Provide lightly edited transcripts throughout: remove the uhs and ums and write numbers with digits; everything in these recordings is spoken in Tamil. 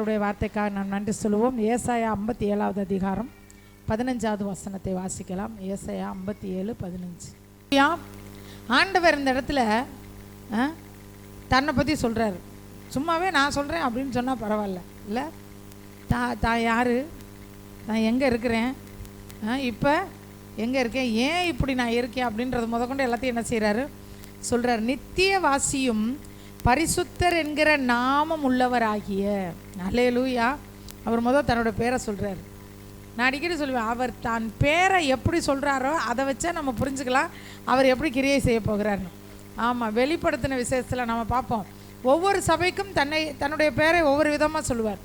ஆண்டவருடைய வார்த்தைக்காக நாம் நன்றி சொல்லுவோம். ஏசாயா 57வது அதிகாரம் 15வது வசனத்தை வாசிக்கலாம். ஏசாயா 57:15. ஆண்டவர் இந்த இடத்துல தன்னை பற்றி சொல்கிறார். சும்மாவே நான் சொல்கிறேன் அப்படின்னு சொன்னால் பரவாயில்ல, இல்லை தான் யார், நான் எங்கே இருக்கிறேன், இப்போ எங்கே இருக்கேன், ஏன் இப்படி நான் இருக்கேன் அப்படின்றது முதற்கொண்டு எல்லாத்தையும் என்ன செய்கிறாரு சொல்கிறார். நித்திய வாசியும் பரிசுத்தர் என்கிற நாமம் உள்ளவராகிய. அல்லேலூயா. அவர் முதல் தன்னோட பேரை சொல்கிறார். நான் அடிக்கடி சொல்லுவேன், அவர் தான் பேரை எப்படி சொல்கிறாரோ அதை வச்சா நம்ம புரிஞ்சுக்கலாம் அவர் எப்படி கிரியை செய்ய போகிறார்னு. ஆமாம், வெளிப்படுத்தின விசேஷத்தில் நம்ம பார்ப்போம். ஒவ்வொரு சபைக்கும் தன்னுடைய பேரை ஒவ்வொரு விதமாக சொல்லுவார்.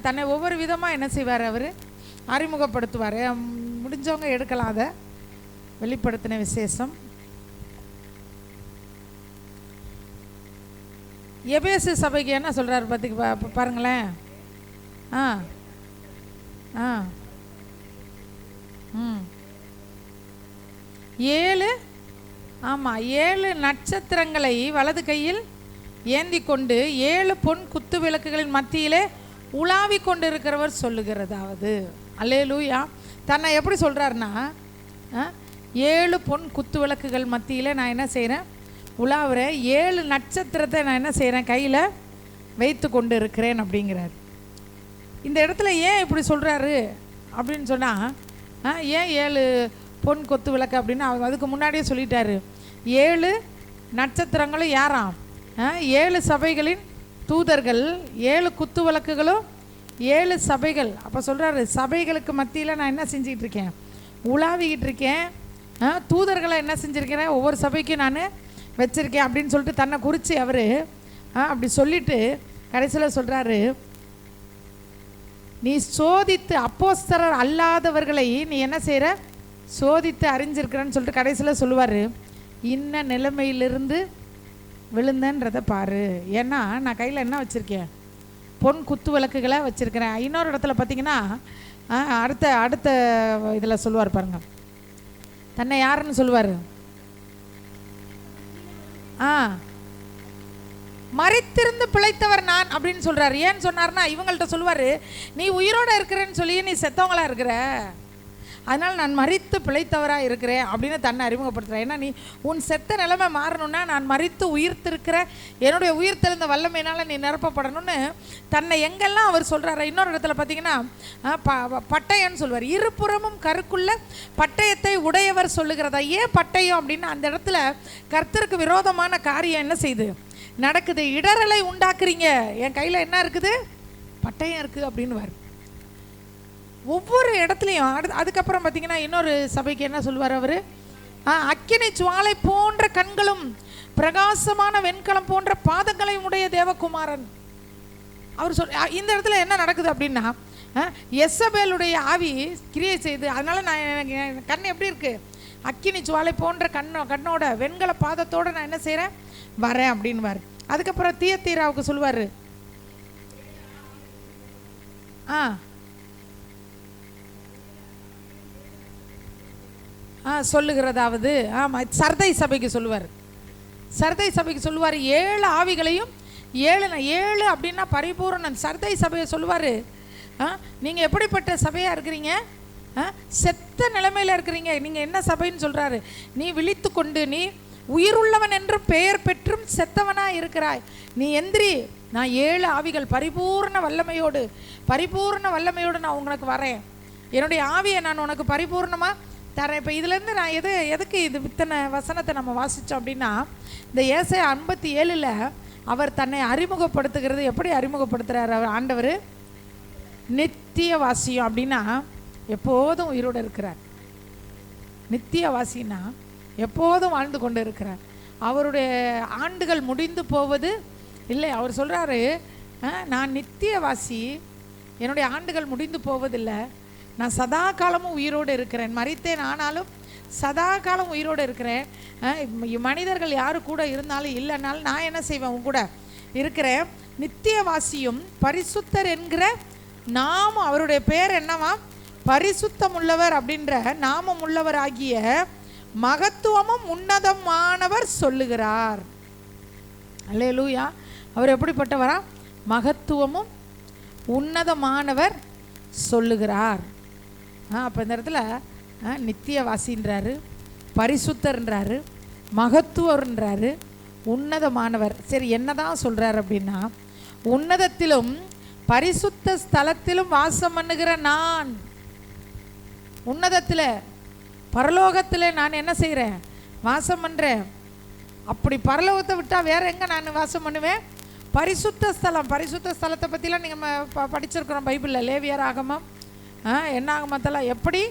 தன்னை ஒவ்வொரு விதமாக என்ன செய்வார், அவர் அறிமுகப்படுத்துவார். முடிஞ்சவங்க எடுக்கலாம் அதை. வெளிப்படுத்தின விசேஷம் எபேசு சபைக்கு என்ன சொல்கிறார் பார்த்து பாருங்களேன். ஏழு நட்சத்திரங்களை வலது கையில் ஏந்தி கொண்டு 7 பொன் குத்து விளக்குகளின் மத்தியிலே உலாவி கொண்டு இருக்கிறவர் சொல்லுகிறதாவது. அல்லேலூயா. தன்னை எப்படி சொல்கிறாருன்னா, 7 பொன் குத்து விளக்குகள் மத்தியில் நான் என்ன செய்கிறேன், உலாவுறேன், 7 நட்சத்திரத்தை நான் என்ன செய்கிறேன், கையில் வைத்து கொண்டு இருக்கிறேன் அப்படிங்கிறார். இந்த இடத்துல ஏன் இப்படி சொல்கிறாரு அப்படின்னு சொன்னால், ஏன் 7 பொன் கொத்து விளக்கு அப்படின்னு அதுக்கு முன்னாடியே சொல்லிட்டாரு. 7 நட்சத்திரங்களும் யாராம், 7 சபைகளின் தூதர்கள், 7 குத்து விளக்குகளும் 7 சபைகள். அப்போ சொல்கிறாரு, சபைகளுக்கு மத்தியில் நான் என்ன செஞ்சுக்கிட்டு இருக்கேன், உலாவிக்கிட்டு இருக்கேன். தூதர்களை என்ன செஞ்சுருக்கிறேன், ஒவ்வொரு சபைக்கும் நான் வச்சுருக்கேன் அப்படின்னு சொல்லிட்டு தன்னை குறித்து அவர் அப்படி சொல்லிட்டு கடைசியில் சொல்கிறாரு, நீ சோதித்து அப்போஸ்தலர் அல்லாதவர்களை நீ என்ன செய்கிற, சோதித்து அறிஞ்சிருக்கிறேன்னு சொல்லிட்டு கடைசியில் சொல்லுவார், இன்ன நிலைமையிலிருந்து விழுந்தன்றதை பாரு. ஏன்னா நான் கையில் என்ன வச்சுருக்கேன், பொன் குத்து விளக்குகளை வச்சுருக்கிறேன். இன்னொரு இடத்துல பார்த்தீங்கன்னா அடுத்த இதில் சொல்லுவார் பாருங்க, தன்னை யாருன்னு சொல்லுவார், மரித்திருந்து பிழைத்தவர் நான் அப்படின்னு சொல்கிறார். ஏன்னு சொன்னார்னா, இவங்கள்ட்ட சொல்லுவார், நீ உயிரோடு இருக்கிறேன்னு சொல்லி நீ செத்தவங்களாக இருக்கிற, அதனால் நான் மரித்து பிழைத்தவராக இருக்கிறேன் அப்படின்னு தன்னை அறிமுகப்படுத்துகிறேன். ஏன்னா நீ உன் செத்த நிலைமை மாறணும்னா நான் மரித்து உயிர்த்திருக்கிற என்னுடைய உயிர்த்தெழுந்த வல்லமையினால் நீ நிரப்பப்படணும்னு தன்னை எங்கெல்லாம் அவர் சொல்கிறாரு. இன்னொரு இடத்துல பார்த்தீங்கன்னா பட்டயம்னு சொல்வார், இருபுறமும் கருக்குள்ள பட்டயத்தை உடையவர் சொல்லுகிறதா. ஏன் பட்டயம் அப்படின்னா, அந்த இடத்துல கர்த்தருக்கு விரோதமான காரியம் என்ன செய்யுது, நடக்குது, இடரலை உண்டாக்குறீங்க, என் கையில் என்ன இருக்குது, பட்டயம் இருக்குது அப்படின்னு. ஒவ்வொரு இடத்துலையும் அதுக்கப்புறம் பார்த்தீங்கன்னா இன்னொரு சபைக்கு என்ன சொல்லுவார் அவர், அக்கினி ஜுவாலை போன்ற கண்களும் பிரகாசமான வெண்கலம் போன்ற பாதங்களையும் உடைய தேவகுமாரன் அவர் இந்த இடத்துல என்ன நடக்குது அப்படின்னா, எசபேலுடைய ஆவி கிரியை செய்து, அதனால நான் கண் எப்படி இருக்கு, அக்கினி ஜுவாலை போன்ற கண்ணோட வெண்கல பாதத்தோடு நான் என்ன செய்கிறேன், வரேன் அப்படின்வார். அதுக்கப்புறம் தியத்தீராவுக்கு சொல்லுவார், சொல்லுகிறதாவது. ஆமாம், சர்தை சபைக்கு சொல்லுவார். சர்தை சபைக்கு சொல்லுவார், 7 ஆவிகளையும் 7 அப்படின்னா பரிபூரணம். சர்தை சபையை சொல்லுவார், நீங்கள் எப்படிப்பட்ட சபையாக இருக்கிறீங்க, செத்த நிலைமையில் இருக்கிறீங்க, நீங்கள் என்ன சபைன்னு சொல்கிறாரு, நீ விழித்து கொண்டு நீ உயிருள்ளவன் என்று பெயர் பெற்றும் செத்தவனாக இருக்கிறாய், நீ எந்திரி, நான் 7 ஆவிகள் பரிபூர்ண வல்லமையோடு நான் உனக்கு வரேன், என்னுடைய ஆவியை நான் உனக்கு பரிபூர்ணமாக தரேன். இப்போ இதுலேருந்து நான் எதுக்கு இது இத்தனை வசனத்தை நம்ம வாசித்தோம் அப்படின்னா, இந்த ஏசாயா 57ல் அவர் தன்னை அறிமுகப்படுத்துகிறது எப்படி அறிமுகப்படுத்துகிறார், அவர் ஆண்டவர் நித்திய வாசியம் அப்படின்னா எப்போதும் உயிரோடு இருக்கிறார். நித்திய வாசின்னா எப்போதும் வாழ்ந்து கொண்டு இருக்கிறார். அவருடைய ஆண்டுகள் முடிந்து போவது இல்லை. அவர் சொல்கிறாரு, நான் நித்திய வாசி, என்னுடைய ஆண்டுகள் முடிந்து போவதில்லை, நான் சதா காலமும் உயிரோடு இருக்கிறேன், மரித்தேன் ஆனாலும் சதா காலம் உயிரோடு இருக்கிறேன், மனிதர்கள் யாரு கூட இருந்தாலும் இல்லைனாலும் நான் என்ன செய்வேன், உன் கூட இருக்கிறேன். நித்தியவாசியும் பரிசுத்தர் என்கிற நாமம், அவருடைய பேர் என்னவா, பரிசுத்தம் உள்ளவர் அப்படின்ற நாமம் உள்ளவர் ஆகிய மகத்துவமும் உன்னதமானவர் சொல்லுகிறார். அல்லேலூயா. அவர் எப்படிப்பட்டவரா, மகத்துவமும் உன்னதமானவர் சொல்லுகிறார். அப்போ இந்த இடத்துல நித்தியவாசின்றாரு, பரிசுத்தர்ன்றாரு, மகத்துவர்ன்றாரு, உன்னதமானவர். சரி, என்னதான் சொல்கிறார் அப்படின்னா, உன்னதத்திலும் பரிசுத்த ஸ்தலத்திலும் வாசம் பண்ணுகிற நான், உன்னதத்தில் பரலோகத்தில் நான் என்ன செய்கிறேன்? வாசம் பண்ணுறேன். அப்படி பரலோகத்தை விட்டால் வேறு எங்கே நான் வாசம் பண்ணுவேன்? பரிசுத்த ஸ்தலம். பரிசுத்த ஸ்தலத்தை பற்றிலாம் நீங்கள் படிச்சிருக்கிறோம் பைபிளில். லேவியர் ஆகமம், என்ன ஆகமத்தெல்லாம் எப்படி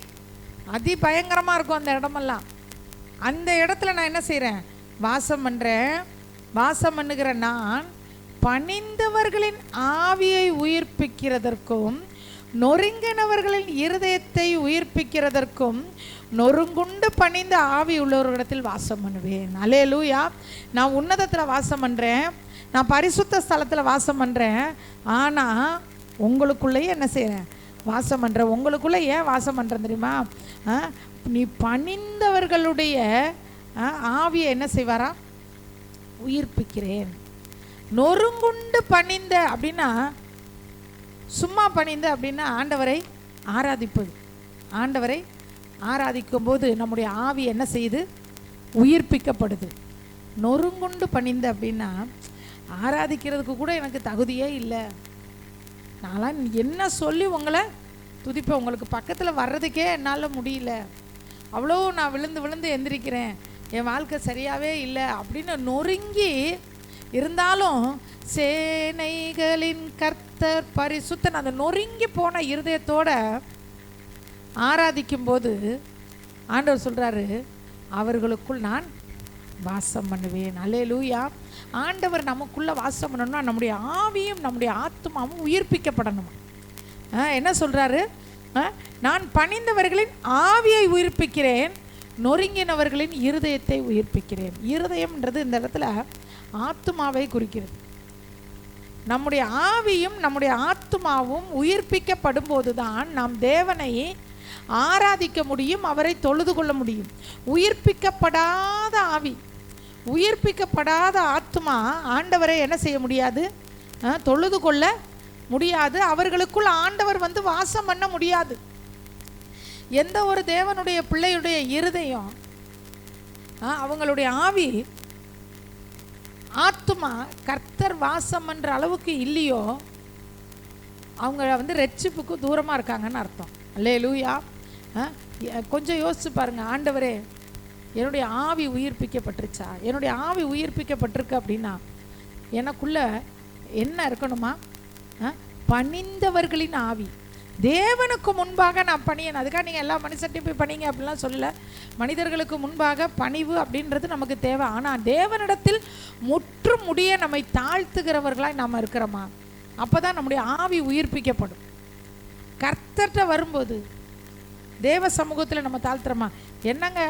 அதிபயங்கரமாக இருக்கும் அந்த இடமெல்லாம். அந்த இடத்துல நான் என்ன செய்கிறேன்? வாசம் பண்ணுறேன். வாசம் பண்ணுகிற நான் பணிந்தவர்களின் ஆவியை உயிர்ப்பிக்கிறதற்கும் நொறுங்கினவர்களின் இருதயத்தை உயிர்ப்பிக்கிறதற்கும் நொறுங்குண்டு பணிந்த ஆவி உள்ளவர்களிடத்தில் வாசம் பண்ணுவேன். அல்லேலூயா. நான் உன்னதத்தில் வாசம் பண்ணுறேன், நான் பரிசுத்த ஸ்தலத்தில் வாசம் பண்ணுறேன். ஆனால் உங்களுக்குள்ளேயே என்ன செய்கிறேன்? வாசம் பண்ணுறேன். உங்களுக்குள்ளே ஏன் வாசம் பண்ணுறேன் தெரியுமா? நீ பணிந்தவர்களுடைய ஆவியை என்ன செய்வாரா? உயிர்ப்பிக்கிறேன். நொறுங்குண்டு பணிந்த அப்படின்னா, சும்மா பணிந்த அப்படின்னா ஆண்டவரை ஆராதிப்பது. ஆண்டவரை ஆராதிக்கும் போது நம்முடைய ஆவி என்ன செய்யுது? உயிர்ப்பிக்கப்படுது. நொறுங்குண்டு பணிந்த அப்படின்னா, ஆராதிக்கிறதுக்கு கூட எனக்கு தகுதியே இல்லை, நான்லாம் என்ன சொல்லி உங்களை துதிப்பேன், உங்களுக்கு பக்கத்தில் வர்றதுக்கே என்னால் முடியல, அவ்வளோ நான் விழுந்து விழுந்து எந்திரிக்கிறேன், என் வாழ்க்கை சரியாகவே இல்லை அப்படின்னு நொறுங்கி இருந்தாலும் சேனைகளின் கர்த்தர் பரிசுத்தன், அந்த நொறுங்கி போன இருதயத்தோட ஆராதிக்கும் போது ஆண்டவர் சொல்கிறாரு, அவர்களுக்குள் நான் வாசம் பண்ணுவேன். அல்லேலூயா. ஆண்டவர் நமக்குள்ளே வாசம் பண்ணணும்னா நம்முடைய ஆவியும் நம்முடைய ஆத்மாவும் உயிர்ப்பிக்கப்படணும். என்ன சொல்கிறாரு? நான் பணிந்தவர்களின் ஆவியை உயிர்ப்பிக்கிறேன், நொறுங்கினவர்களின் இருதயத்தை உயிர்ப்பிக்கிறேன். இருதயம்ன்றது இந்த இடத்துல ஆத்மாவை குறிக்கிறது. நம்முடைய ஆவியும் நம்முடைய ஆத்மாவும் உயிர்ப்பிக்கப்படும் போது தான் நாம் தேவனை ஆராதிக்க முடியும், அவரை தொழுது கொள்ள முடியும். உயிர்ப்பிக்கப்படாத ஆவி, உயிர்ப்பிக்கப்படாத ஆத்மா ஆண்டவரை என்ன செய்ய முடியாது? தொழுது கொள்ள முடியாது. அவர்களுக்குள் ஆண்டவர் வந்து வாசம் பண்ண முடியாது. எந்த ஒரு தேவனுடைய பிள்ளையுடைய இருதயம், அவங்களுடைய ஆவி ஆத்மா கர்த்தர் வாசம் என்ற அளவுக்கு இல்லையோ, அவங்க வந்து ரட்சிப்புக்கு தூரமாக இருக்காங்கன்னு அர்த்தம். அல்லேலூயா. கொஞ்சம் யோசிச்சு பாருங்க. ஆண்டவரே, என்னுடைய ஆவி உயிர்ப்பிக்கப்பட்டுருச்சா? என்னுடைய ஆவி உயிர்ப்பிக்கப்பட்டிருக்கு அப்படின்னா எனக்குள்ள என்ன இருக்கணுமா? பணிந்தவர்களின் ஆவி. தேவனுக்கு முன்பாக நான் பணியன். அதுக்காக நீங்கள் எல்லா மனுஷட்டையும் போய் பணிங்க அப்படிலாம் சொல்லலை. மனிதர்களுக்கு முன்பாக பணிவு அப்படின்றது நமக்கு தேவை. ஆனால் தேவனிடத்தில் முற்று முடிய நம்மை தாழ்த்துகிறவர்களாய் நாம் இருக்கிறோமா? அப்போ தான் நம்முடைய ஆவி உயிர்ப்பிக்கப்படும். கர்த்தர்கிட்ட வரும்போது தேவ சமூகத்தில் நம்ம தாழ்த்துறோமா? என்னங்க,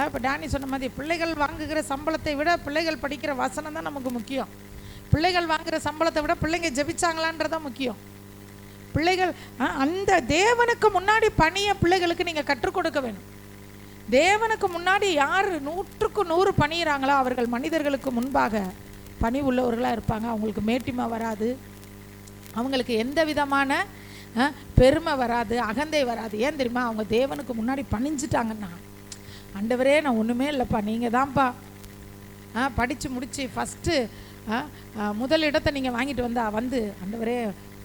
இப்போ டானி சொன்ன மாதிரி பிள்ளைகள் வாங்குகிற சம்பளத்தை விட பிள்ளைகள் படிக்கிற வசனம் தான் நமக்கு முக்கியம். பிள்ளைகள் வாங்குகிற சம்பளத்தை விட பிள்ளைங்க ஜெபிச்சாங்களான்றதான் முக்கியம். பிள்ளைகள் அந்த தேவனுக்கு முன்னாடி பணியை பிள்ளைகளுக்கு நீங்கள் கற்றுக் கொடுக்க வேணும். தேவனுக்கு முன்னாடி யார் 100க்கு 100 பணிகிறாங்களோ அவர்கள் மனிதர்களுக்கு முன்பாக பணி உள்ளவர்களாக இருப்பாங்க. அவங்களுக்கு மேட்டிமை வராது, அவங்களுக்கு எந்த விதமான பெருமை வராது, அகந்தை வராது. ஏன் தெரியுமா? அவங்க தேவனுக்கு முன்னாடி பணிஞ்சிட்டாங்கன்னா, ஆண்டவரே நான் ஒன்றுமே இல்லைப்பா, நீங்கள் தான்ப்பா படித்து முடித்து ஃபஸ்ட்டு முதல் இடத்தை நீங்கள் வாங்கிட்டு வந்து ஆண்டவரே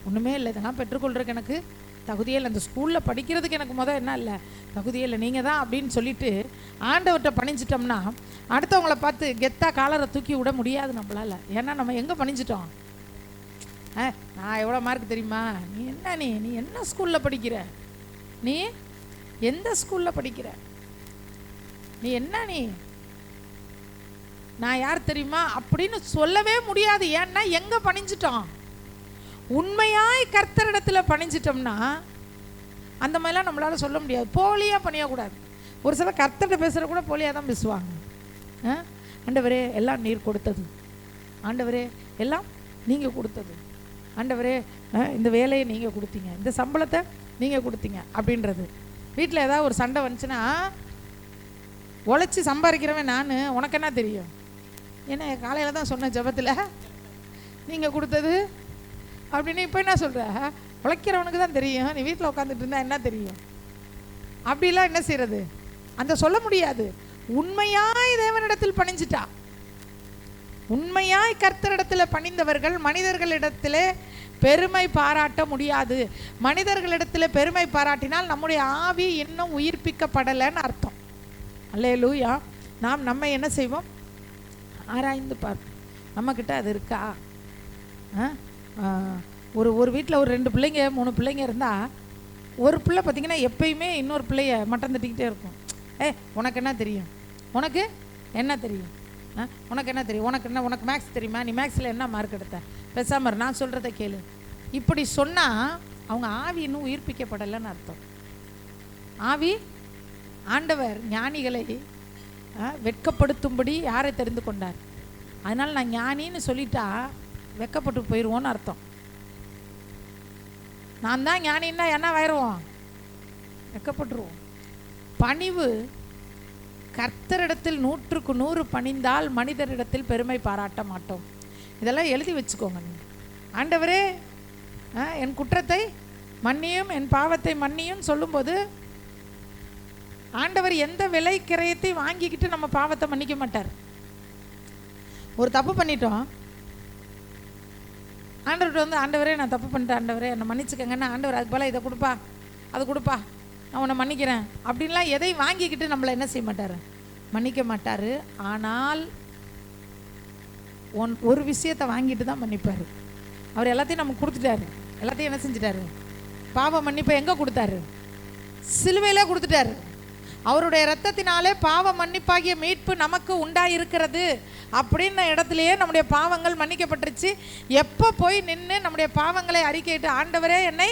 ஒன்றுமே இல்லை, இதெல்லாம் பெற்றுக்கொள்றதுக்கு எனக்கு தகுதியே இல்லை, இந்த ஸ்கூலில் படிக்கிறதுக்கு எனக்கு என்ன இல்லை, தகுதியே இல்லை, நீங்கள் தான் அப்படின்னு சொல்லிட்டு ஆண்டவர்கிட்ட பணிஞ்சிட்டோம்னா அடுத்தவங்கள பார்த்து கெத்தா காலரை தூக்கி விட முடியாது நம்மளால். ஏன்னா நம்ம எங்கே பணிஞ்சிட்டோம்? நான் எவ்வளோ மார்க் தெரியுமா? நீ என்ன ஸ்கூலில் படிக்கிற? நீ எந்த ஸ்கூலில் படிக்கிற? நீ நான் யார் தெரியுமா அப்படின்னு சொல்லவே முடியாது. ஏன்னா எங்கே பணிஞ்சிட்டோம்? உண்மையாய் கர்த்தரிடத்தில் பணிஞ்சிட்டோம்னா அந்த மாதிரிலாம் நம்மளால் சொல்ல முடியாது. போலியாக பணியக்கூடாது. ஒரு சில கர்த்தர்கிட்ட பேசுகிற கூட போலியாக தான் பேசுவாங்க. ஆண்டவரே எல்லாம் நீர் கொடுத்தது, ஆண்டவரே எல்லாம் நீங்கள் கொடுத்தது, ஆண்டவரே இந்த வேலையை நீங்கள் கொடுத்தீங்க, இந்த சம்பளத்தை நீங்கள் கொடுத்தீங்க அப்படின்றது. வீட்டில் ஏதாவது ஒரு சண்டை வந்துச்சுன்னா, உழைச்சி சம்பாதிக்கிறவன் நான், உனக்கு என்ன தெரியும்? ஏன்னா காலையில் தான் சொன்ன ஜெபத்தில் நீங்கள் கொடுத்தது அப்படின்னு இப்போ என்ன சொல்கிற? உழைக்கிறவனுக்கு தான் தெரியும், நீ வீட்டில் உட்காந்துட்டு இருந்தா என்ன தெரியும்? அப்படிலாம் என்ன செய்யறது? அந்த சொல்ல முடியாது. உண்மையாய் தேவனிடத்தில் பணிஞ்சிட்டா, உண்மையாய் கர்த்தரிடத்தில் பணிந்தவர்கள் மனிதர்களிடத்திலே பெருமை பாராட்ட முடியாது. மனிதர்களிடத்தில் பெருமை பாராட்டினால் நம்முடைய ஆவி இன்னும் உயிர்ப்பிக்கப்படலைன்னு அர்த்தம். அல்லேலூயா. நாம் நம்ம என்ன செய்வோம்? ஆராய்ந்து பார்ப்போம், நம்மக்கிட்ட அது இருக்கா? ஒரு வீட்டில் ஒரு 2 பிள்ளைங்க 3 பிள்ளைங்க இருந்தால், ஒரு பிள்ளை பார்த்திங்கன்னா எப்பயுமே இன்னொரு பிள்ளைய மட்டம் தட்டிக்கிட்டே இருக்கும். உனக்கு என்ன தெரியும், உனக்கு என்ன தெரியும், உனக்கு என்ன தெரியும், உனக்கு மேக்ஸ் தெரியுமா, நீ மேக்ஸில் என்ன மார்க் எடுத்த, பேசாம நான் சொல்கிறத கேளு. இப்படி சொன்னால் அவங்க ஆவி இன்னும் உயிர்ப்பிக்கப்படலைன்னு அர்த்தம். ஆவி ஆண்டவர் ஞானிகளை வெட்கப்படுத்தும்படி யாரை தெரிந்து கொண்டார். அதனால் நான் ஞானின்னு சொல்லிட்டா வெட்கப்பட்டு போயிடுவோன்னு அர்த்தம். நான் தான் ஞானின்னா என்ன ஆயிடுவோம்? வெட்கப்பட்டுருவோம். பணிவு, கர்த்தரிடத்தில் 100க்கு 100 பணிந்தால் மனிதரிடத்தில் பெருமை பாராட்ட மாட்டோம். இதெல்லாம் எழுதி வச்சுக்கோங்க. நீங்கள் ஆண்டவரே என் குற்றத்தை மன்னியும் என் பாவத்தை மன்னியும் சொல்லும்போது ஆண்டவர் எந்த விலை கிரயத்தை வாங்கிக்கிட்டு நம்ம பாவத்தை மன்னிக்க மாட்டார். ஒரு தப்பு பண்ணிட்டோம், ஆண்டவர்கிட்ட வந்து ஆண்டவரே நான் தப்பு பண்ணிட்டேன், ஆண்டவரே என்னை மன்னிச்சுக்கங்கன்னா ஆண்டவர் அதுக்கு போல இதை கொடுப்பா அது கொடுப்பா நான் உன்னை மன்னிக்கிறேன் அப்படின்லாம் எதை வாங்கிக்கிட்டு நம்மளை என்ன செய்ய மாட்டார்? மன்னிக்க மாட்டார். ஆனால் ஒரு விஷயத்தை வாங்கிட்டு தான் மன்னிப்பார். அவர் எல்லாத்தையும் நமக்கு கொடுத்துட்டாரு. எல்லாத்தையும் என்ன செஞ்சிட்டாரு? பாவ மன்னிப்பை எங்கே கொடுத்தாரு? சிலுவையிலே கொடுத்துட்டாரு. அவருடைய இரத்தத்தினாலே பாவ மன்னிப்பாகிய மீட்பு நமக்கு உண்டாயிருக்கிறது அப்படின்ன இடத்துலையே நம்முடைய பாவங்கள் மன்னிக்கப்பட்டுருச்சு. எப்போ போய் நின்று நம்முடைய பாவங்களை அறிக்கையிட்டு ஆண்டவரே என்னை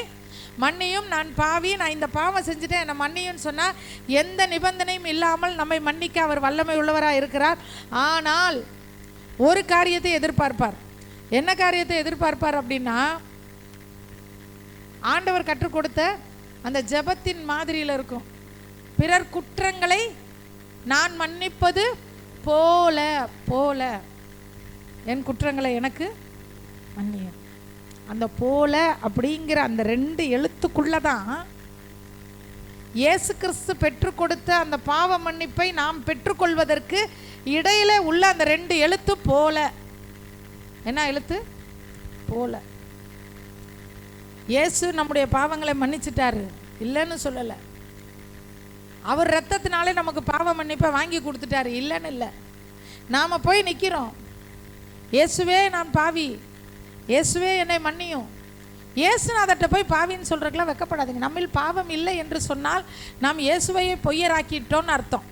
மன்னியும், நான் பாவி, நான் இந்த பாவம் செஞ்சுட்டேன் என்னை மன்னியும்னு சொன்னால் எந்த நிபந்தனையும் இல்லாமல் நம்மை மன்னிக்க அவர் வல்லமை உள்ளவராக இருக்கிறார். ஆனால் ஒரு காரியத்தை எதிர்பார்ப்பார். என்ன காரியத்தை எதிர்பார்ப்பார் அப்படின்னா, ஆண்டவர் கற்றுக் கொடுத்த அந்த ஜெபத்தின் மாதிரியில் இருக்கும், பிறர் குற்றங்களை நான் மன்னிப்பது போல போல என் குற்றங்களை எனக்கு மன்னியும். அந்த போல அப்படிங்கிற அந்த 2 எழுத்துக்குள்ள தான் இயேசு கிறிஸ்து பெற்றுக் கொடுத்த அந்த பாவ மன்னிப்பை நாம் பெற்றுக்கொள்வதற்கு இடையில உள்ள அந்த 2 எழுத்து போல. என்ன எழுத்து? போல. இயேசு நம்முடைய பாவங்களை மன்னிச்சிட்டாரு, இல்லைன்னு சொல்லலை. அவர் ரத்தத்தினாலே நமக்கு பாவ மன்னிப்பை வாங்கி கொடுத்துட்டாரு, இல்லைன்னு இல்லை. நாம் போய் நிற்கிறோம், இயேசுவே நான் பாவி, இயேசுவே என்னை மன்னியும். இயேசுநாதர்கிட்ட போய் பாவின்னு சொல்கிறதுக்கெல்லாம் வெக்கப்படாதீங்க. நம்மில் பாவம் இல்லை என்று சொன்னால் நாம் இயேசுவையே பொய்யராக்கிட்டோன்னு அர்த்தம்.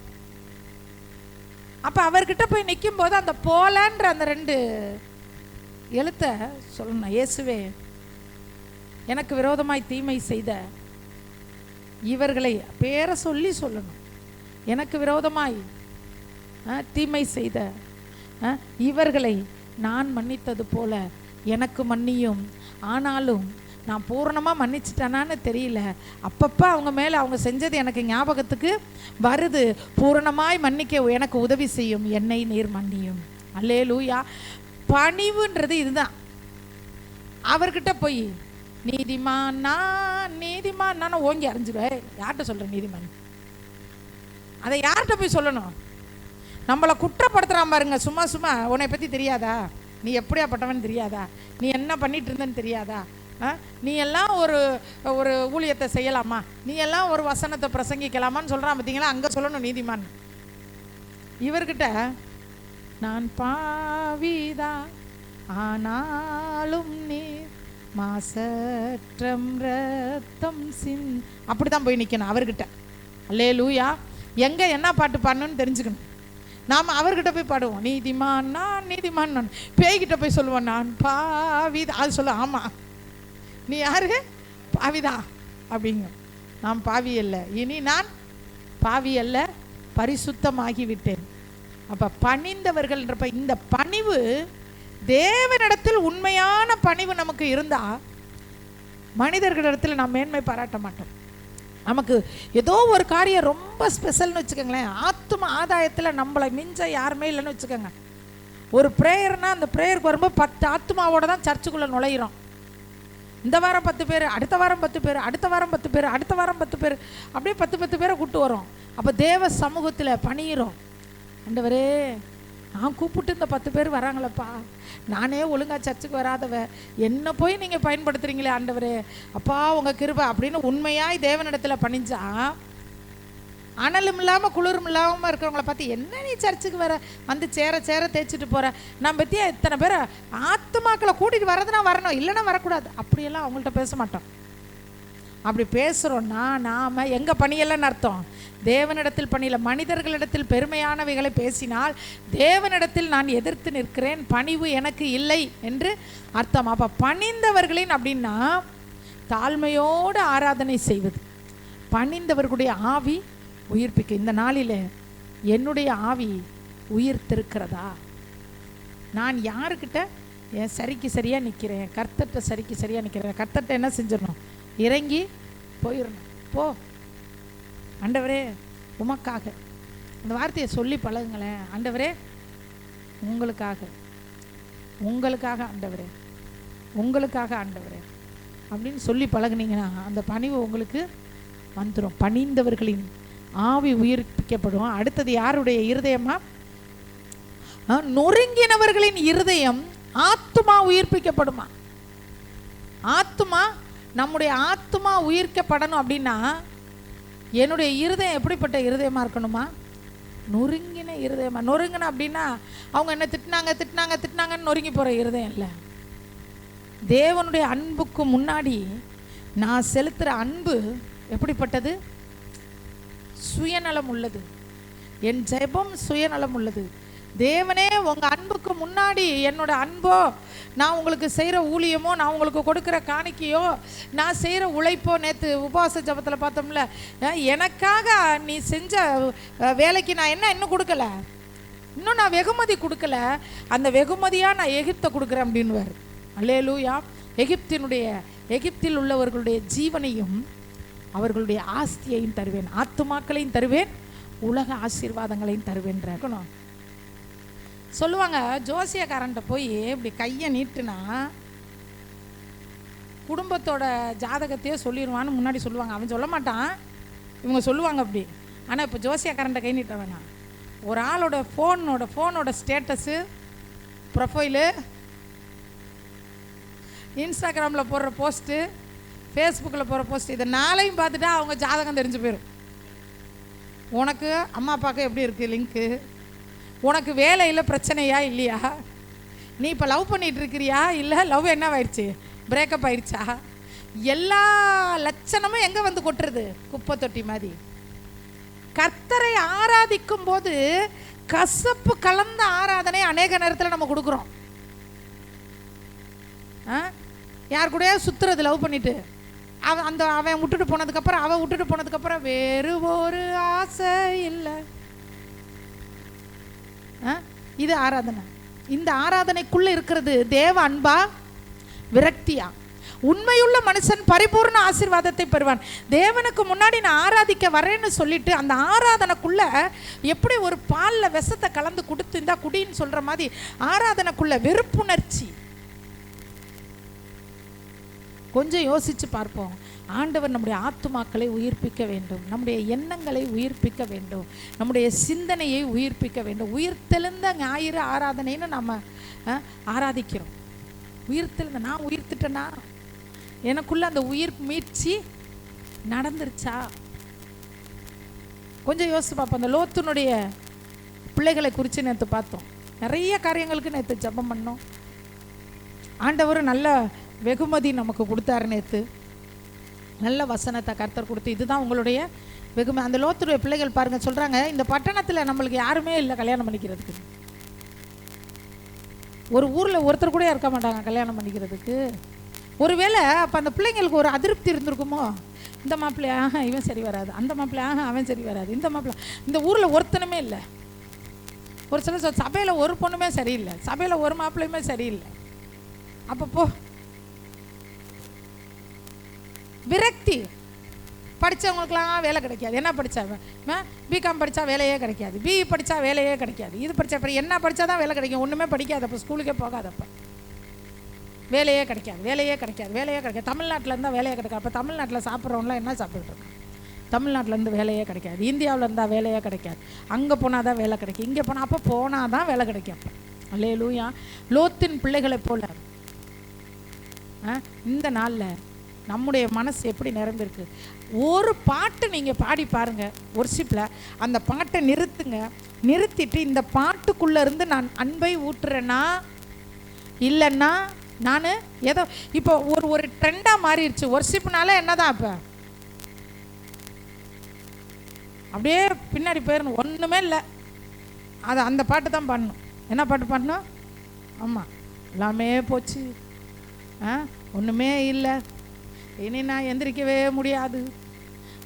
அப்போ அவர்கிட்ட போய் நிற்கும் போது அந்த போலன்ற அந்த 2 எழுத்தை சொல்லணும். இயேசுவே எனக்கு விரோதமாய் தீமை செய்த இவர்களை பேரை சொல்லி சொல்லணும். எனக்கு விரோதமாய் தீமை செய்த இவர்களை நான் மன்னித்தது போல எனக்கு மன்னியும். ஆனாலும் நான் பூரணமாக மன்னிச்சிட்டேனான்னு தெரியல, அப்பப்போ அவங்க மேலே அவங்க செஞ்சது எனக்கு ஞாபகத்துக்கு வருது. பூரணமாய் மன்னிக்க எனக்கு உதவி செய்யும், என்னை நீர் மன்னியும். அல்லேலூயா. பணிவுன்றது இதுதான். அவர்கிட்ட போய் நீதிமான் நான் ஓங்கி அறிஞ்சிடுவேன். யார்கிட்ட சொல்கிறேன் நீதிமான்? அதை யார்கிட்ட போய் சொல்லணும்? நம்மளை குற்றப்படுத்துகிறான் பாருங்க, சும்மா சும்மா. உன்னை பற்றி தெரியாதா? நீ எப்படியாப்பட்டவன் தெரியாதா? நீ என்ன பண்ணிட்டு இருந்தன்னு தெரியாதா? நீ எல்லாம் ஒரு ஊழியத்தை செய்யலாமா? நீ எல்லாம் ஒரு வசனத்தை பிரசங்கிக்கலாமான்னு சொல்கிறான் பார்த்தீங்களா? அங்கே சொல்லணும் நீதிமான். இவர்கிட்ட நான் பாவிதான் ஆனாலும் நீ மாசற்றம் ரத்தம் சின், அப்படி தான் போய் நிற்கணும் அவர்கிட்ட. அல்லேலூயா. எங்கே என்ன பாட்டு பாடணும்னு தெரிஞ்சுக்கணும். நாம் அவர்கிட்ட போய் பாடுவோம், நீதிமான் நான். பேய்கிட்ட போய் சொல்லுவோம் நான் பாவிதா. அது சொல்ல, ஆமாம் நீ யாரு? பாவிதா அப்படிங்க. நான் பாவி அல்ல, இனி நான் பாவி அல்ல, பரிசுத்தமாகிவிட்டேன். அப்போ பணிந்தவர்கள்ன்றப்ப இந்த பணிவு, தேவனிடத்தில் உண்மையான பணிவு நமக்கு இருந்தால் மனிதர்களிடத்தில் நாம் மேன்மை பாராட்ட மாட்டோம். நமக்கு ஏதோ ஒரு காரியம் ரொம்ப ஸ்பெஷல்னு வச்சுக்கோங்களேன், ஆத்ம ஆதாயத்தில் நம்மளை மிஞ்ச யாருமே இல்லைன்னு வச்சுக்கோங்க. ஒரு ப்ரேயர்னால் அந்த ப்ரேயருக்கு வரும்போது 10 ஆத்மாவோட தான் சர்ச்சுக்குள்ளே நுழையிறோம். இந்த வாரம் 10 பேர், அடுத்த வாரம் 10 பேர், அடுத்த வாரம் 10 பேர், அடுத்த வாரம் 10 பேர், அப்படியே 10 பேரை கூப்பிட்டு வரோம். அப்போ தேவ சமூகத்தில் பணிகிறோம். ஆண்டவரே, நான் கூப்பிட்டு இந்த 10 பேர் வராங்களப்பா, நானே ஒழுங்காக சர்ச்சுக்கு வராதவ, என்ன போய் நீங்கள் பயன்படுத்துகிறீங்களே ஆண்டவரே, அப்பா உங்கள் கிருபை அப்படின்னு உண்மையாய் தேவனிடத்தில் பணிஞ்சா, அனலும் இல்லாமல் குளிரும் இல்லாமல் இருக்கிறவங்கள பார்த்து என்ன நீ சர்ச்சுக்கு வர, வந்து சேர தேய்ச்சிட்டு போகிற, நான் பற்றியா இத்தனை பேர் ஆத்துமாக்களை கூட்டிகிட்டு வரதுனா வரணும், இல்லைன்னா வரக்கூடாது, அப்படியெல்லாம் அவங்கள்ட்ட பேச மாட்டோம். அப்படி பேசுகிறோன்னா நாம் எங்கள் பணியெல்லாம் அர்த்தம் தேவனிடத்தில் பணியில். மனிதர்களிடத்தில் பெருமையானவைகளை பேசினால் தேவனிடத்தில் நான் எதிர்த்து நிற்கிறேன், பணிவு எனக்கு இல்லை என்று அர்த்தம். அப்போ பணிந்தவர்களின் அப்படின்னா தாழ்மையோடு ஆராதனை செய்வது, பணிந்தவர்களுடைய ஆவி உயிர்ப்பிக்க. இந்த நாளில் என்னுடைய ஆவி உயிர்த்திருக்கிறதா? நான் யாருக்கிட்ட என் சரிக்கு சரியாக நிற்கிறேன், கர்த்தர்கிட்ட சரிக்கு சரியாக நிற்கிறேன். கர்த்தர்கிட்ட என்ன செஞ்சிடணும்? இறங்கி போயிடணும். போ ஆண்டவரே உமக்காக, அந்த வார்த்தையை சொல்லி பழகுங்களேன். ஆண்டவரே உங்களுக்காக, உங்களுக்காக ஆண்டவரே, உங்களுக்காக ஆண்டவரே அப்படின்னு சொல்லி பழகுனீங்கன்னா அந்த பணிவு உங்களுக்கு வந்துடும். பணிந்தவர்களின் ஆவி உயிர்ப்பிக்கப்படும். அடுத்தது யாருடைய இருதயமா? நொறுங்கினவர்களின் இருதயம் ஆத்துமா உயிர்ப்பிக்கப்படுமா? ஆத்துமா, நம்முடைய ஆத்துமா உயிர்க்கப்படணும் அப்படின்னா என்னுடைய இருதயம் எப்படிப்பட்ட இருதயமாக இருக்கணுமா? நொறுங்கின இருதயமா. நொறுங்கின அப்படின்னா அவங்க என்ன திட்டினாங்கன்னு நொறுங்கி போகிற இருதயம் இல்லை. தேவனுடைய அன்புக்கு முன்னாடி நான் செலுத்துகிற அன்பு எப்படிப்பட்டது? சுயநலம் உள்ளது. என் ஜெபம் சுயநலம் உள்ளது. தேவனே, உங்கள் அன்புக்கு முன்னாடி என்னோட அன்போ, நான் உங்களுக்கு செய்கிற ஊழியமோ, நான் உங்களுக்கு கொடுக்குற காணிக்கையோ, நான் செய்கிற உழைப்போ, நேற்று உபவாச ஜபத்தில் பார்த்தோம்ல, எனக்காக நீ செஞ்ச வேலைக்கு நான் என்ன இன்னும் கொடுக்கல, இன்னும் நான் வெகுமதி கொடுக்கல, அந்த வெகுமதியாக நான் எகிப்தை கொடுக்குறேன் அப்படின்வார். அல்லேலூயா. எகிப்தில் உள்ளவர்களுடைய ஜீவனையும் அவர்களுடைய ஆஸ்தியையும் தருவேன், ஆத்துமாக்களையும் தருவேன், உலக ஆசீர்வாதங்களையும் தருவேன்ற சொல்லுவாங்க. ஜோசியக்காரன்ட்ட போய் இப்படி கையை நீட்டுனா குடும்பத்தோட ஜாதகத்தையே சொல்லிடுவான்னு முன்னாடி சொல்லுவாங்க. அவன் சொல்ல மாட்டான், இவங்க சொல்லுவாங்க அப்படி. ஆனால் இப்போ ஜோசியக்காரன்ட்ட கை நீட்ட வேணாம். ஒரு ஆளோட ஃபோனோட ஸ்டேட்டஸு, ப்ரொஃபைலு, இன்ஸ்டாகிராமில் போடுற போஸ்ட்டு, ஃபேஸ்புக்கில் போகிற போஸ்ட், இதை நாளையும் பார்த்துட்டா அவங்க ஜாதகம் தெரிஞ்சு போயிடும். உனக்கு அம்மா அப்பாவுக்கு எப்படி இருக்குது லிங்க்கு, உனக்கு வேலையில் பிரச்சனையா இல்லையா, நீ இப்போ லவ் பண்ணிகிட்டு இருக்கிறியா, இல்லை லவ் என்ன ஆயிடுச்சு, பிரேக்கப் ஆயிடுச்சா, எல்லா லட்சணமும் எங்கே வந்து கொட்டுறது? குப்பை தொட்டி மாதிரி. கர்த்தரை ஆராதிக்கும் போது கசப்பு கலந்த ஆராதனை அநேக நேரத்தில் நம்ம கொடுக்குறோம். யார் கூடயா சுற்றுறது லவ் பண்ணிட்டு, அவன் விட்டுட்டு போனதுக்கப்புறம், அவன் விட்டுட்டு போனதுக்கப்புறம் வேறு ஒரு ஆசை இல்லை. இது ஆராதனை. இந்த ஆராதனைக்குள்ள இருக்கிறது தேவ அன்பா, விரக்தியா? உண்மையுள்ள மனுஷன் பரிபூர்ண ஆசீர்வாதத்தை பெறுவான். தேவனுக்கு முன்னாடி நான் ஆராதிக்க வரேன்னு சொல்லிட்டு அந்த ஆராதனைக்குள்ள எப்படி ஒரு பாலில் விஷத்தை கலந்து கொடுத்து இந்தா குடின்னு சொல்ற மாதிரி ஆராதனைக்குள்ள வெறுப்புணர்ச்சி. கொஞ்சம் யோசிச்சு பார்ப்போம். ஆண்டவர் நம்முடைய ஆத்துமாக்களை உயிர்ப்பிக்க வேண்டும், நம்முடைய எண்ணங்களை உயிர்ப்பிக்க வேண்டும், நம்முடைய சிந்தனையை உயிர்ப்பிக்க வேண்டும். உயிர்த்தெழுந்த ஞாயிறு ஆராதனைன்னு நம்ம ஆராதிக்கிறோம். உயிர்த்தெழுந்த, நான் உயிர்த்துட்டேனா, எனக்குள்ள அந்த உயிர் மீட்சி நடந்துருச்சா? கொஞ்சம் யோசிச்சு பார்ப்போம். அந்த லோத்துனுடைய பிள்ளைகளை குறித்து நேற்று பார்த்தோம். நிறைய காரியங்களுக்கு நேற்று ஜெபம் பண்ணோம். ஆண்டவரும் நல்ல வெகுமதி நமக்கு கொடுத்தாரு. நேற்று நல்ல வசனத்தை கர்த்தர் கொடுத்து, இதுதான் உங்களுடைய வெகுமதி. அந்த லோத்துடைய பிள்ளைகள் பாருங்க, சொல்றாங்க, இந்த பட்டணத்தில் நம்மளுக்கு யாருமே இல்லை கல்யாணம் பண்ணிக்கிறதுக்கு. ஒரு ஊரில் ஒருத்தர் கூட இருக்க மாட்டாங்க கல்யாணம் பண்ணிக்கிறதுக்கு. ஒருவேளை அப்போ அந்த பிள்ளைங்களுக்கு ஒரு அதிருப்தி இருந்திருக்குமோ, இந்த மாப்பிள்ளை இவன் சரி வராது, அந்த மாப்பிள்ளை அவன் சரி வராது, இந்த மாப்பிள்ளை, இந்த ஊரில் ஒருத்தனுமே இல்லை. ஒரு சில சபையில் ஒரு பொண்ணுமே சரியில்லை, சபையில் ஒரு மாப்பிள்ளையுமே சரியில்லை. அப்பப்போ விரக்தி. படித்தவங்களுக்குலாம் வேலை கிடைக்காது. என்ன படித்தாவன்? பிகாம் படித்தா வேலையே கிடைக்காது, பிஇ படித்தா வேலையே கிடைக்காது, இது படித்தா அப்புறம் என்ன படித்தா தான் வேலை கிடைக்கும்? ஒன்றுமே படிக்காதப்போ, ஸ்கூலுக்கே போகாதப்போ. வேலையே கிடைக்காது, வேலையே கிடைக்காது, வேலையே கிடைக்காது. தமிழ்நாட்டில் இருந்தால் வேலையே கிடைக்காது. அப்போ தமிழ்நாட்டில் சாப்பிட்றவங்களாம் என்ன சாப்பிட்டுருக்காங்க? தமிழ்நாட்டிலேருந்து வேலையே கிடைக்காது. இந்தியாவில் இருந்தால் வேலையே கிடைக்காது. அங்கே போனால் தான் வேலை கிடைக்கும், இங்கே போனால் அப்போ போனால் தான் வேலை கிடைக்கும். அல்லேலூயா. லோத்தின் பிள்ளைகளை போல இந்த நாளில் நம்முடைய மனசு எப்படி நிரம்பிருக்கு. ஒரு பாட்டு நீங்கள் பாடி பாருங்கள் ஒர்ஷிப்பில், அந்த பாட்டை நிறுத்துங்க. நிறுத்திட்டு இந்த பாட்டுக்குள்ளே இருந்து நான் அன்பை ஊட்டுறேன்னா இல்லைன்னா நான் ஏதோ இப்போ ஒரு ட்ரெண்டாக மாறிடுச்சு. ஒர்ஷிப்னால என்னதான் இப்போ அப்படியே பின்னாடி போயிடணும், ஒன்றுமே இல்லை. அது அந்த பாட்டு தான் பாடணும். என்ன பாட்டு பாடணும்? ஆமாம், எல்லாமே போச்சு, ஒன்றுமே இல்லை, இனி நான் எந்திரிக்கவே முடியாது,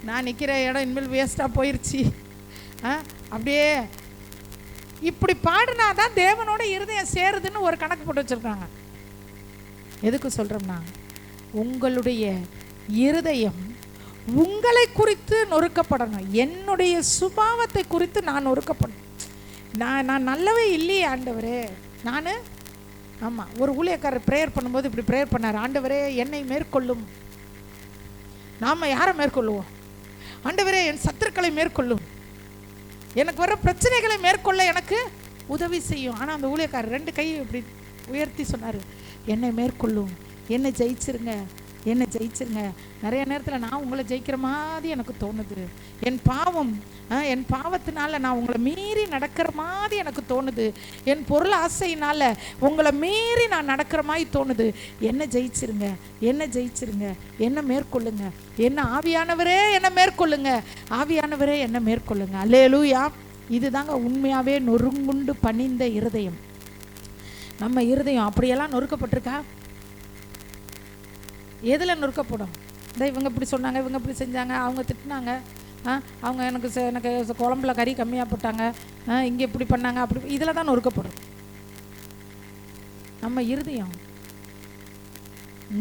நான் நிற்கிற இடம் இனிமேல் வேஸ்ட்டாக போயிடுச்சு. அப்படியே இப்படி பாடினா தான் தேவனோட இருதயம் சேருதுன்னு ஒரு கணக்கு போட்டு வச்சுருக்காங்க. எதுக்கு சொல்கிறோம்னா, உங்களுடைய இருதயம் உங்களை குறித்து நொறுக்கப்படணும். என்னுடைய சுபாவத்தை குறித்து நான் நொறுக்கப்படணும். நான் நல்லவே இல்லையே ஆண்டவரே. நான் ஆமாம், ஒரு ஊழியக்காரர் ப்ரேயர் பண்ணும்போது இப்படி ப்ரேயர் பண்ணார். ஆண்டவரே என்னை மேற்கொள்ளும். நாம் யாரை மேற்கொள்ளுவோம்? ஆண்டவரே என் சத்துருக்களை மேற்கொள்ளும், எனக்கு வர பிரச்சனைகளை மேற்கொள்ள எனக்கு உதவி செய்யும். ஆனால் அந்த ஊழியக்காரர் 2 கையை இப்படி உயர்த்தி சொன்னார், என்னை மேற்கொள்ளும், என்னை ஜெயிச்சிருங்க, என்னை ஜெயிச்சிருங்க. நிறைய நேரத்தில் நான் உங்களை ஜெயிக்கிற மாதிரி எனக்கு தோணுது. என் பாவத்தினால நான் உங்களை மீறி நடக்கிற மாதிரி எனக்கு தோணுது. என் பொருள் ஆசையினால் உங்களை மீறி நான் நடக்கிற மாதிரி தோணுது. என்னை ஜெயிச்சிருங்க, என்னை ஜெயிச்சிருங்க, என்னை மேற்கொள்ளுங்க. என்ன ஆவியானவரே என்னை மேற்கொள்ளுங்க, ஆவியானவரே என்னை மேற்கொள்ளுங்க. அல்லேலூயா. இதுதாங்க உண்மையாகவே நொறுங்குண்டு பணிந்த இருதயம். நம்ம இருதயம் அப்படியெல்லாம் நொறுக்கப்பட்டிருக்கா? எதில் நொறுக்கப்படும்? இந்த இவங்க இப்படி சொன்னாங்க, இவங்க இப்படி செஞ்சாங்க, அவங்க திட்டினாங்க, அவங்க எனக்கு குழம்புல கறி கம்மியாக போட்டாங்க, இங்கே இப்படி பண்ணாங்க, அப்படி இதில் தான் நொறுக்கப்படும். நம்ம இருதயம்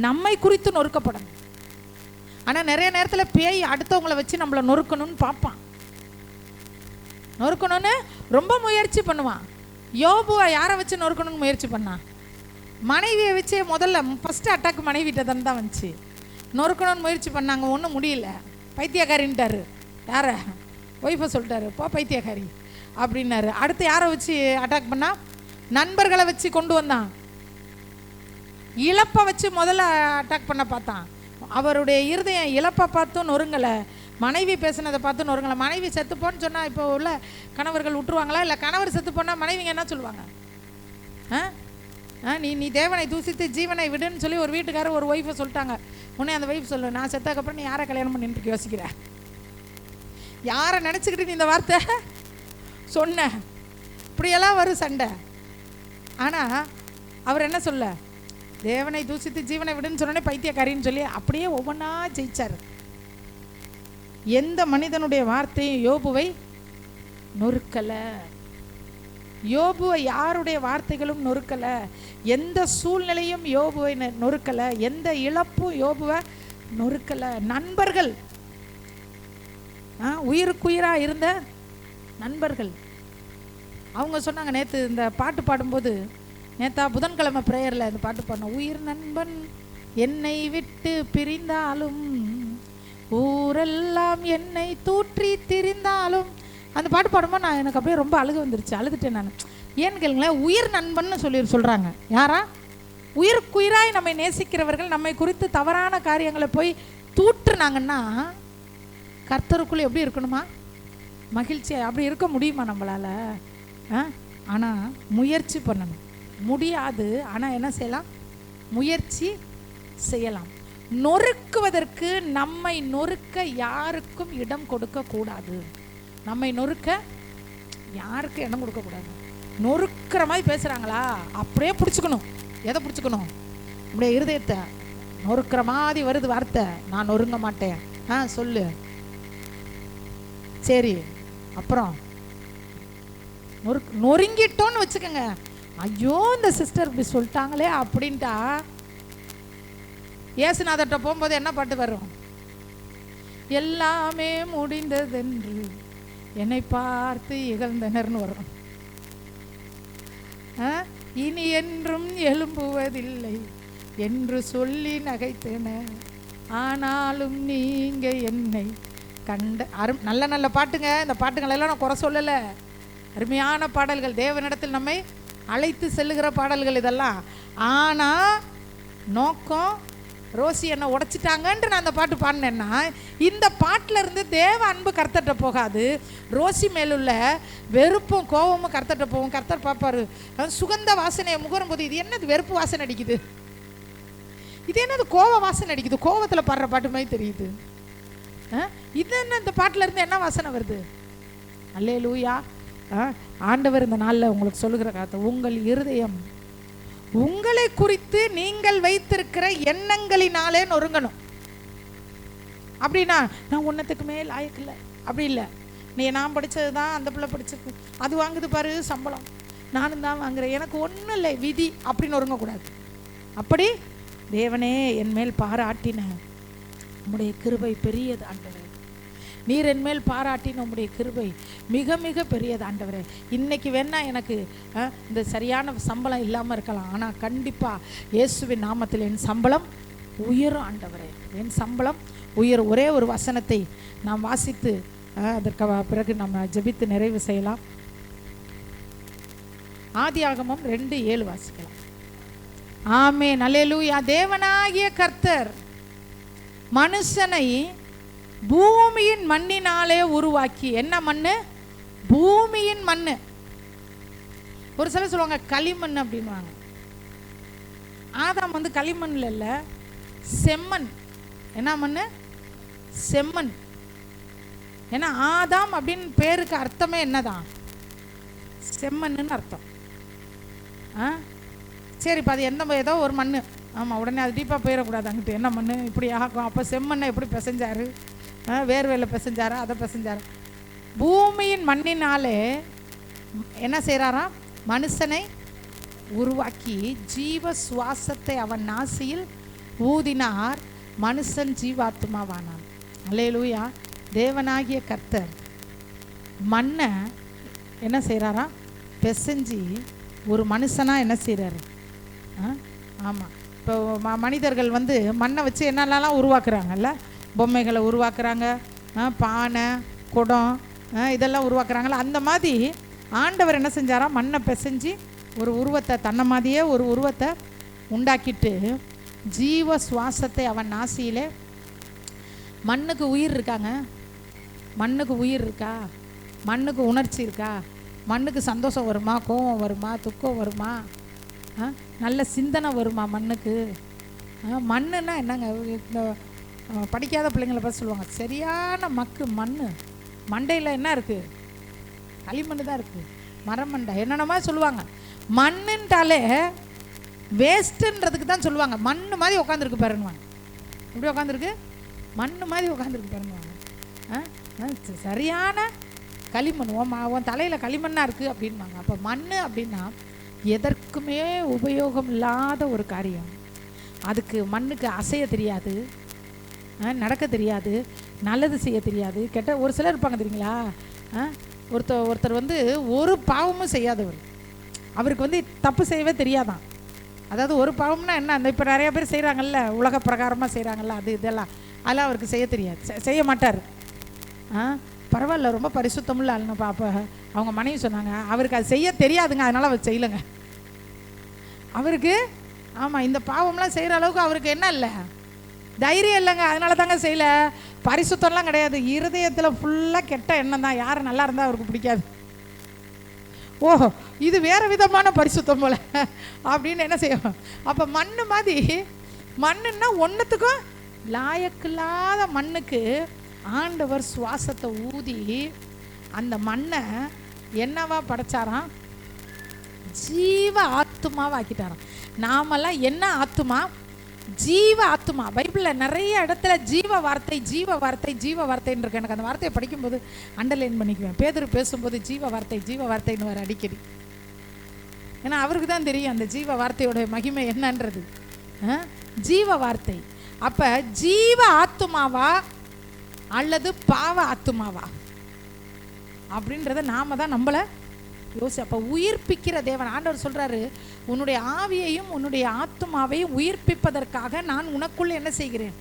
நம்மை குறித்து நொறுக்கப்படணும். ஆனால் நிறைய நேரத்தில் பேய் அடுத்தவங்களை வச்சு நம்மளை நொறுக்கணும்னு பார்ப்பான், நொறுக்கணும்னு ரொம்ப முயற்சி பண்ணுவான். யோபுவை யாரை வச்சு நொறுக்கணும்னு முயற்சி பண்ணான்? மனைவியை வச்சே முதல்ல ஃபஸ்ட்டு அட்டாக் மனைவிட்ட தான் வந்துச்சு. நொறுக்கணும்னு முயற்சி பண்ணாங்க, ஒன்றும் முடியல, பைத்தியக்காரின்ட்டார். யாரை? ஒய்ஃபை சொல்லிட்டாரு, போ பைத்தியக்காரி அப்படின்னாரு. அடுத்து யாரை வச்சு அட்டாக் பண்ணால்? நண்பர்களை வச்சு கொண்டு வந்தான். இழப்பை வச்சு முதல்ல அட்டாக் பண்ண பார்த்தான். அவருடைய இருதயம் இழப்பை பார்த்தும் நொறுங்கலை, மனைவி பேசுனதை பார்த்து நொறுங்கலை. மனைவி செத்துப்போன்னு சொன்னால் இப்போ உள்ள கணவர்கள் விட்டுருவாங்களா? இல்லை கணவர் செத்து போனால் மனைவிங்க என்ன சொல்லுவாங்க? நீ தேவனை தூசித்து ஜீவனை விடுன்னு சொல்லி ஒரு வீட்டுக்காரர் ஒரு ஒய்ஃபை சொல்லிட்டாங்க. உடனே அந்த ஒய்ஃப் சொல்லு, நான் செத்ததுக்கப்புறம் நீ யாரை கல்யாணம் பண்ணிட்டு யோசிக்கிற? யாரை நினச்சிக்கிட்டு நீ இந்த வார்த்தை சொன்ன? இப்படியெல்லாம் வரும் சண்டை. ஆனால் அவர் என்ன சொல்ல? தேவனை தூசித்து ஜீவனை விடுன்னு சொன்னோடனே பைத்தியக்காரின்னு சொல்லி அப்படியே ஒவ்வொன்றா ஜெயிச்சார். எந்த மனிதனுடைய வார்த்தையும் யோபுவை நொறுக்கலை. யோபுவை யாருடைய வார்த்தைகளும் நொறுக்கலை. எந்த சூழ்நிலையும் யோபுவை நொறுக்கலை. எந்த இழப்பும் யோபுவை நொறுக்கலை. நண்பர்கள், உயிருக்குயிராக இருந்த நண்பர்கள், அவங்க சொன்னாங்க. நேற்று இந்த பாட்டு பாடும்போது, நேற்றா புதன்கிழமை ப்ரேயரில் இந்த பாட்டு பாடணும். உயிர் நண்பன் என்னை விட்டு பிரிந்தாலும், ஊரெல்லாம் என்னை தூற்றி திரிந்தாலும், அந்த பாட்டு பாடும்போது எனக்கு அப்படியே ரொம்ப அழுக வந்துருச்சு, அழுதுட்டேன் நான். ஏன்னு கேளுங்களேன், உயிர் நண்பன்னு சொல்கிறாங்க. யாரா? உயிருக்குயிராய் நம்மை நேசிக்கிறவர்கள் நம்மை குறித்து தவறான காரியங்களை போய் தூற்றுனாங்கன்னா கர்த்தருக்குள்ளே எப்படி இருக்கணுமா? மகிழ்ச்சியாக அப்படி இருக்க முடியுமா நம்மளால்? ஆனால் முயற்சி பண்ணணும். முடியாது, ஆனால் என்ன செய்யலாம்? முயற்சி செய்யலாம். நொறுக்குவதற்கு நம்மை நொறுக்க யாருக்கும் இடம் கொடுக்கக்கூடாது. நம்மை நொறுக்க யாருக்கு இடம் கொடுக்கக்கூடாது. நொறுக்கிற மாதிரி பேசுகிறாங்களா, அப்படியே பிடிச்சிக்கணும். எதை பிடிச்சிக்கணும்? நம்முடைய இருதயத்தை. நொறுக்கிற மாதிரி வருது வார்த்தை, நான் நொறுங்க மாட்டேன். சொல்லு, சரி. அப்புறம் நொறுங்கிட்டோன்னு வச்சுக்கோங்க. ஐயோ இந்த சிஸ்டர் இப்படி சொல்லிட்டாங்களே அப்படின்ட்டா ஏசுநாதர்கிட்ட போகும்போது என்ன பாட்டு வரும்? எல்லாமே முடிந்ததென்று என்னை பார்த்து இகழ்ந்தனர்னு வரும். இனி என்றும் எழும்புவதில்லை என்று சொல்லி நகைத்தன, ஆனாலும் நீங்க என்னை கண்ட. நல்ல நல்ல பாட்டுங்க. இந்த பாட்டுங்களெல்லாம் நான் குறை சொல்லலை. அருமையான பாடல்கள், தேவனிடத்தில் நம்மை அழைத்து செல்லுகிற பாடல்கள் இதெல்லாம். ஆனால் நோக்கம் ரோசி என்னை உடைச்சிட்டாங்கன்ட்டு நான் அந்த பாட்டு பாடினேன்னா, இந்த பாட்டில் இருந்து தேவ அன்பு கர்த்தர்கிட்ட போகாது, ரோசி மேலுள்ள வெறுப்பும் கோபமும் கர்த்தர்கிட்ட போகும். கர்த்தர் பார்ப்பாரு, சுகந்த வாசனையை முகரும் போது இது என்னது வெறுப்பு வாசனை அடிக்குது, இது என்னது கோவ வாசனை அடிக்குது, கோவத்தில் பாடுற பாட்டு மாதிரி தெரியுது, இது என்ன இந்த பாட்டில் இருந்து என்ன வாசனை வருது. அல்லேலூயா. ஆண்டவர் இந்த நாளில் உங்களுக்கு சொல்லுகிற காத்த, உங்கள் இருதயம் உங்களை குறித்து நீங்கள் வைத்திருக்கிற எண்ணங்களினாலே நொறுங்கணும். அப்படின்னா நான் ஒன்றத்துக்கு மேல் லாயக்கில்லை அப்படி இல்லை, நீ நான் படித்தது தான் அந்த பிள்ளை படிச்சிருக்கு, அது வாங்குது பாரு சம்பளம், நானும் தான் வாங்குறேன், எனக்கு ஒன்றும் இல்லை விதி அப்படின்னு நொறுங்கக்கூடாது. அப்படி தேவனே என் மேல் பாராட்டின உம்முடைய கிருபை பெரியது ஆண்டவரே, நீர் என் மேல் பாராட்டின உம்முடைய கிருபை மிக மிக பெரியது ஆண்டவரே. இன்னைக்கு வேணா எனக்கு இந்த சரியான சம்பளம் இல்லாமல் இருக்கலாம், ஆனால் கண்டிப்பாக இயேசுவின் நாமத்தில் என் சம்பளம் உயரும் ஆண்டவரே, என் சம்பளம் உயரும். ஒரே ஒரு வசனத்தை நாம் வாசித்து அதற்கு பிறகு நம்ம ஜெபித்து நிறைவு செய்யலாம். ஆதியாகமம் 2:7 வாசிக்கலாம். ஆமென், அல்லேலூயா. தேவனாகிய கர்த்தர் மனுஷனை பூமியின் மண்ணினாலே உருவாக்கி, என்ன மண்ணு? பூமியின் மண்ணு. ஒரு சிலர் சொல்லுவாங்க களிமண் அப்படின்வாங்க. ஆதாம் வந்து களிமண்ல இல்லை, செம்மண். என்ன மண்ணு? செம்மண். ஏன்னா ஆதாம் அப்படின்னு பேருக்கு அர்த்தமே என்னதான்? செம்மண்ணுன்னு அர்த்தம். சரிப்பா, அது எந்த ஏதோ ஒரு மண். ஆமாம், உடனே அது டீப்பாக போயிடக்கூடாது. அங்கிட்டு என்ன மண் இப்படி ஆகும், அப்போ செம்மண்ணை எப்படி பிசைஞ்சாரு, வேர்வேல பிசைஞ்சாரா, அதை பிசைஞ்சாரா? பூமியின் மண்ணினாலே என்ன செய்கிறாராம்? மனுஷனை உருவாக்கி ஜீவ சுவாசத்தை அவன் நாசியில் ஊதினார், மனுஷன் ஜீவாத்மாவானான். அல்லேலூயா. தேவனாகிய கர்த்தர் மண்ணை என்ன செய்கிறாராம்? பிசைஞ்சி ஒரு மனுஷனாக என்ன செய்கிறாரு? ஆமாம், இப்போ மனிதர்கள் வந்து மண்ணை வச்சு என்னென்னலாம் உருவாக்குறாங்கல்ல, பொம்மைகளை உருவாக்குறாங்க, பானை குடம் இதெல்லாம் உருவாக்குறாங்கல்ல, அந்த மாதிரி ஆண்டவர் என்ன செஞ்சாரா? மண்ணை பிசைஞ்சு ஒரு உருவத்தை, தன்னை மாதிரியே ஒரு உருவத்தை உண்டாக்கிட்டு ஜீவ சுவாசத்தை அவன் நாசியிலே. மண்ணுக்கு உயிர் இருக்காங்க? மண்ணுக்கு உயிர் இருக்கா? மண்ணுக்கு உணர்ச்சி இருக்கா? மண்ணுக்கு சந்தோஷம் வருமா? கோபம் வருமா? துக்கம் வருமா? நல்ல சிந்தனை வருமா மண்ணுக்கு? மண்ணுன்னா என்னங்க? இந்த படிக்காத பிள்ளைங்களை பார்த்து சொல்லுவாங்க, சரியான மக்கு மண், மண்டையில் என்ன இருக்குது? களிமண் தான் இருக்குது, மரமண்டை என்னென்னமா சொல்லுவாங்க. மண்ணுன்ட்டாலே வேஸ்ட்டுன்றதுக்கு தான் சொல்லுவாங்க. மண் மாதிரி உட்காந்துருக்கு பாருன்னுவாங்க. எப்படி உட்காந்துருக்கு? மண் மாதிரி உட்காந்துருக்கு பாருன்னுவாங்க. சரியான களிமண், உன் தலையில் களிமண்ணாக இருக்குது அப்படின்வாங்க. அப்போ மண் அப்படின்னா எதற்குமே உபயோகம் இல்லாத ஒரு காரியம். அதுக்கு மண்ணுக்கு அசைய தெரியாது, நடக்க தெரியாது, நல்லது செய்ய தெரியாது, கெட்ட. ஒரு சிலர் இருப்பாங்க தெரியுங்களா, ஒருத்தர் வந்து ஒரு பாவமும் செய்யாதவர், அவருக்கு வந்து தப்பு செய்யவே தெரியாதான். அதாவது ஒரு பாவம்னா என்ன, அந்த இப்போ நிறைய பேர் செய்கிறாங்கல்ல, உலக பிரகாரமாக செய்கிறாங்கல்ல, அது இதெல்லாம், அதெல்லாம் அவருக்கு செய்ய தெரியாது, செய்ய மாட்டார். பரவாயில்ல, ரொம்ப பரிசுத்தமுள்ள ஆளுன்னு பாப்பா. அவங்க மனைவி சொன்னாங்க, அவருக்கு அது செய்ய தெரியாதுங்க, அதனால் அவர் செய்யலைங்க. அவருக்கு ஆமாம், இந்த பாவம்லாம் செய்கிற அளவுக்கு அவருக்கு என்ன இல்லை, தைரியம் இல்லைங்க, அதனால தாங்க செய்யலை. பரிசுத்தம்லாம் கிடையாது, இருதயத்தில் ஃபுல்லாக கெட்ட எண்ணம் தான். யார் நல்லா இருந்தால் அவருக்கு பிடிக்காது. ஓஹோ, இது வேறு விதமான பரிசுத்தம் போல அப்படின்னு என்ன செய்யும். அப்போ மண் மாதிரி, மண்ணுன்னா ஒன்றுத்துக்கும் லாயக்கில்லாத மண்ணுக்கு ஆண்டவர் சுவாசத்தை ஊதி அந்த மண்ணை என்னவா படைச்சாராம்? ஜீவ ஆத்துமாவை ஆக்கிட்டாராம். நாமெல்லாம் என்ன ஆத்துமா? ஜீவ ஆத்துமா. பைபிளில் நிறைய இடத்துல ஜீவ வார்த்தை, ஜீவ வார்த்தை, ஜீவ வார்த்தைன்னு இருக்கு. எனக்கு அந்த வார்த்தையை படிக்கும்போது அண்டர்லைன் பண்ணிக்குவேன். பேதுரு பேசும்போது ஜீவ வார்த்தை, ஜீவ வார்த்தைன்னு வர அடிக்கடி. ஏன்னா அவருக்கு தான் தெரியும் அந்த ஜீவ வார்த்தையோட மகிமை என்னன்றது. ஜீவ வார்த்தை. அப்போ ஜீவ ஆத்துமாவா அல்லது பாவ ஆத்துமாவா அப்படின்றத நாம தான் நம்மளை அப்போ உயிர்ப்பிக்கிற தேவன் ஆண்டவர் சொல்கிறாரு, உன்னுடைய ஆவியையும் உன்னுடைய ஆத்துமாவையும் உயிர்ப்பிப்பதற்காக நான் உனக்குள்ள என்ன செய்கிறேன்,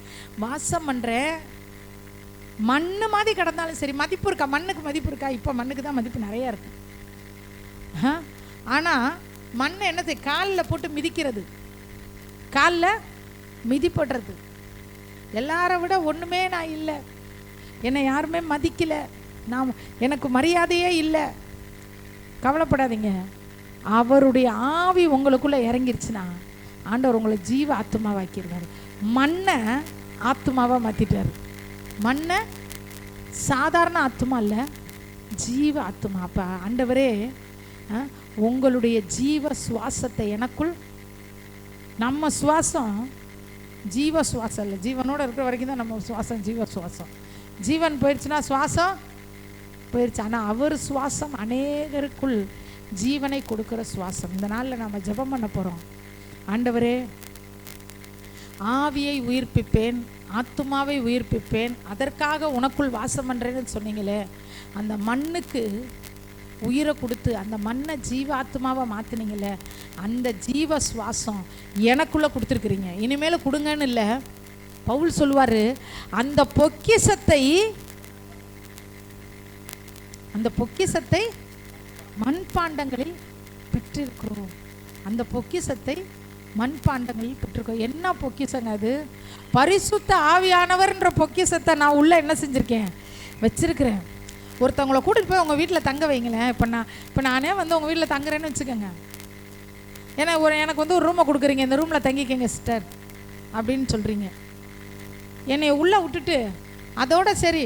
வாசம் பண்ணுறேன். மண்ணு மாதிரி கிடந்தாலும் சரி, மதிப்பு இருக்கா? மண்ணுக்கு மதிப்பு இருக்கா? இப்போ மண்ணுக்கு தான் மதிப்பு நிறையா இருக்கு. ஆனால் மண்ணை என்னத்தை காலில் போட்டு மிதிக்கிறது, காலில் மிதிப்படுறது. எல்லாரை விட ஒன்றுமே நான் இல்லை, என்னை யாருமே மதிக்கலை, நான் எனக்கு மரியாதையே இல்லை. கவலைப்படாதீங்க, அவருடைய ஆவி உங்களுக்குள்ளே இறங்கிருச்சுன்னா ஆண்டவர் உங்களை ஜீவ ஆத்துமாவாக்கிடுவார். மண்ணை ஆத்துமாவாக மாற்றிட்டார். மண்ணை சாதாரண ஆத்துமா இல்லை, ஜீவ ஆத்துமா. அப்போ ஆண்டவரே உங்களுடைய ஜீவ சுவாசத்தை எனக்குள், நம்ம சுவாசம் ஜீவ சுவாசம் இல்லை, ஜீவனோடு இருக்கிற வரைக்கும் தான் நம்ம சுவாசம் ஜீவ சுவாசம். ஜீவன் போயிடுச்சுன்னா சுவாசம் போயிடுச்சு. ஆனால் அவர் சுவாசம் அநேகருக்குள் ஜீவனை கொடுக்குற சுவாசம். இந்த நாளில் நம்ம ஜெபம் பண்ண போகிறோம். ஆண்டவரே, ஆவியை உயிர்ப்பிப்பேன், ஆத்துமாவை உயிர்ப்பிப்பேன், அதற்காக உனக்குள் வாசம் பண்ணுறேன்னு சொன்னீங்களே, அந்த மண்ணுக்கு உயிரை கொடுத்து அந்த மண்ணை ஜீவ ஆத்மாவை மாற்றினீங்களே, அந்த ஜீவ சுவாசம் எனக்குள்ளே கொடுத்துருக்குறீங்க. இனிமேல் கொடுங்கன்னு இல்லை. பவுல் சொல்லுவார், அந்த பொக்கிஷத்தை மண்பாண்டங்களில் பெற்றிருக்கிறோம். அந்த பொக்கிஷத்தை மண்பாண்டங்களில் பெற்றிருக்கோம். என்ன பொக்கிஷங்க அது? பரிசுத்த ஆவியானவர்ன்ற பொக்கிஷத்தை நான் உள்ள என்ன செஞ்சுருக்கேன், வச்சிருக்கிறேன். ஒருத்தவங்களை கூட்டிகிட்டு போய் உங்கள் வீட்டில் தங்க வைங்களேன். இப்போ நானே வந்து உங்கள் வீட்டில் தங்குறேன்னு வச்சுக்கோங்க. ஏன்னா எனக்கு வந்து ஒரு ரூமை கொடுக்குறீங்க, இந்த ரூமில் தங்கிக்கங்க சிஸ்டர் அப்படின்னு சொல்கிறீங்க. என்னை உள்ளே விட்டுட்டு அதோட சரி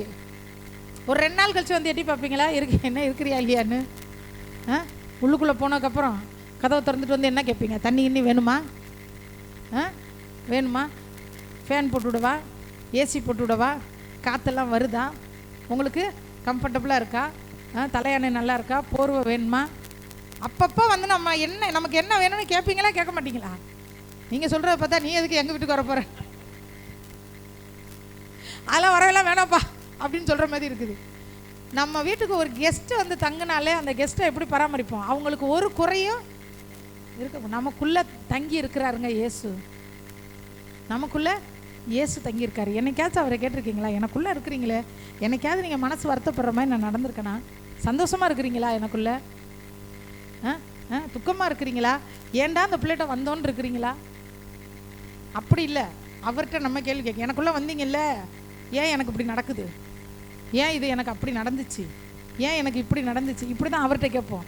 ஒரு 2 நாள் கழிச்சு வந்து எட்டி பார்ப்பீங்களா, என்ன இருக்கிறியா இல்லையான்னு? உள்ளுக்குள்ளே போனதுக்கப்புறம் கதவை திறந்துட்டு வந்து என்ன கேட்பீங்க? தண்ணி இன்னி வேணுமா? வேணுமா? ஃபேன் போட்டு விடவா? ஏசி போட்டு விடவா? காற்றெல்லாம் வருதா? உங்களுக்கு கம்ஃபர்டபுளாக இருக்கா? தலையாணை நல்லா இருக்கா? போர்வை வேணுமா? அப்பப்போ வந்து நமக்கு என்ன வேணும்னு கேட்பீங்களா, கேட்க மாட்டீங்களா? நீங்கள் சொல்கிறத பார்த்தா நீ எதுக்கு எங்கள் வீட்டுக்கு வர போகிற, அதெல்லாம் வரவெல்லாம் வேணாப்பா அப்படின்னு சொல்கிற மாதிரி இருக்குது. நம்ம வீட்டுக்கு ஒரு கெஸ்ட்டு வந்து தங்கினாலே அந்த கெஸ்ட்டை எப்படி பராமரிப்போம்? அவங்களுக்கு ஒரு குறையும் இருக்க. நமக்குள்ளே தங்கி இருக்கிறாருங்க இயேசு, நமக்குள்ளே இயேசு தங்கியிருக்காரு. என்னைக்காச்சும் அவரை கேட்டிருக்கீங்களா? எனக்குள்ளே இருக்கிறீங்களே, என்னைக்காவது நீங்கள் மனசு வருத்தப்படுற மாதிரி நான் நடந்திருக்கேனா? சந்தோஷமாக இருக்கிறீங்களா? எனக்குள்ளே துக்கமாக இருக்கிறீங்களா? ஏன்டா அந்த பிள்ளைகிட்ட வந்தோன்னு இருக்கிறீங்களா? அப்படி இல்லை. அவர்கிட்ட நம்ம கேள்வி கேட்க, எனக்குள்ளே வந்தீங்கல்ல, ஏன் எனக்கு இப்படி நடக்குது, ஏன் இது எனக்கு அப்படி நடந்துச்சு, ஏன் எனக்கு இப்படி நடந்துச்சு, இப்படி தான் அவர்கிட்ட கேட்போம்.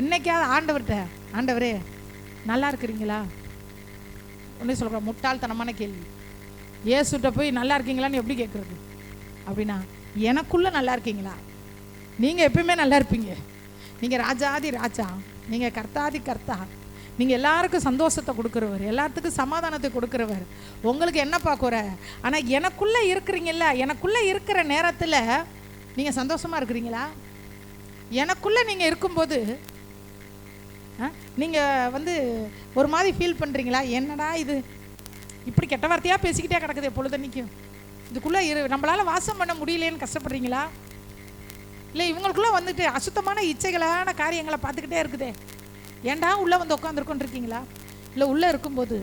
என்னைக்காவது ஆண்டவர்கிட்ட, ஆண்டவரே நல்லா இருக்கிறீங்களா? ஒன்றே சொல்கிறோம், முட்டாள்தனமான கேள்வி. இயேசுகிட்ட போய் நல்லா இருக்கீங்களான்னு எப்படி கேட்குறது? அப்படின்னா எனக்குள்ளே நல்லா இருக்கீங்களா? நீங்கள் எப்பயுமே நல்லா இருப்பீங்க. நீங்கள் ராஜாதி ராஜா, நீங்கள் கர்த்தாதி கர்த்தா, நீங்கள் எல்லாருக்கும் சந்தோஷத்தை கொடுக்குறவர், எல்லாத்துக்கும் சமாதானத்தை கொடுக்குறவர். உங்களுக்கு என்னப்பா குறை? ஆனால் எனக்குள்ளே இருக்கிறீங்கள, எனக்குள்ளே இருக்கிற நேரத்தில் நீங்கள் சந்தோஷமாக இருக்கிறீங்களா? எனக்குள்ளே நீங்கள் இருக்கும்போது நீங்கள் வந்து ஒரு மாதிரி ஃபீல் பண்ணுறீங்களா? என்னடா இது இப்படி கெட்ட வார்த்தையாக பேசிக்கிட்டே கிடக்குது பொழுதன்னைக்கும், இதுக்குள்ளே நம்மளால் வாசம் பண்ண முடியலேன்னு கஷ்டப்படுறீங்களா? இல்லை இவங்களுக்குள்ளே வந்துட்டு அசுத்தமான இச்சைகளான காரியங்களை பார்த்துக்கிட்டே இருக்குதே, ஏன்டா உள்ளே வந்து உட்காந்துருக்கோன்ருக்கீங்களா? இல்லை உள்ளே இருக்கும்போது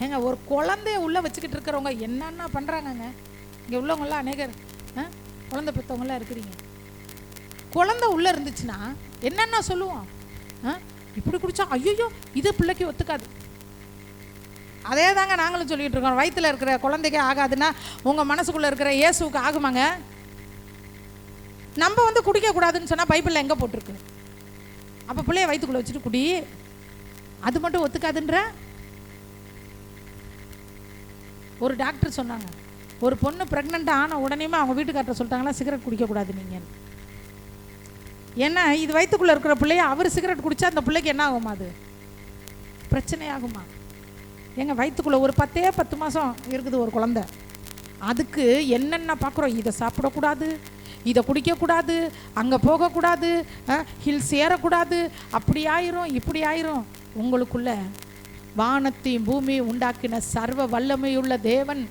ஏங்க ஒரு குழந்தைய உள்ளே வச்சுக்கிட்டு இருக்கிறவங்க என்னென்ன பண்ணுறாங்கங்க. இங்கே உள்ளவங்களாம் அநேகர் குழந்தை பெற்றவங்களாம் இருக்கிறீங்க. குழந்தை உள்ளே இருந்துச்சுன்னா என்னென்ன சொல்லுவோம்? இப்படி குடித்தா ஐயோ இது பிள்ளைக்கு ஒத்துக்காது. அதே தாங்க நாங்களும் சொல்லிகிட்டு இருக்கோம். வயிற்றில் இருக்கிற குழந்தைக்கே ஆகாதுன்னா உங்கள் மனசுக்குள்ளே இருக்கிற இயேசுவுக்கு ஆகுமாங்க? நம்ம வந்து குடிக்கக்கூடாதுன்னு சொன்னால் பைபிளில் எங்கே போட்டிருக்கு? அப்போ பிள்ளைய வயிற்றுக்குள்ளே வச்சுட்டு குடி, அது மட்டும் ஒத்துக்காதுன்ற. ஒரு டாக்டர் சொன்னாங்க, ஒரு பொண்ணு ப்ரெக்னென்ட் ஆன உடனேயுமே அவங்க வீட்டுக்காரரை சொல்லிட்டாங்களா சிகரெட் குடிக்கக்கூடாது நீங்கள். ஏன்னா இது வயிற்றுக்குள்ளே இருக்கிற பிள்ளைய அவர் சிகரெட் குடித்தா அந்த பிள்ளைக்கு என்ன ஆகுமா? அது பிரச்சனை ஆகுமா? எங்கள் வயிற்றுக்குள்ளே ஒரு 10 மாதம் இருக்குது ஒரு குழந்தை, அதுக்கு என்னென்ன பார்க்குறோம்? இதை சாப்பிடக்கூடாது, இதை குடிக்கக்கூடாது, அங்கே போகக்கூடாது, ஹில்ஸ் ஏறக்கூடாது, அப்படி ஆயிரும் இப்படி ஆயிரும். உங்களுக்குள்ள வானத்தையும் பூமியை உண்டாக்கின சர்வ வல்லமையுள்ள தேவன்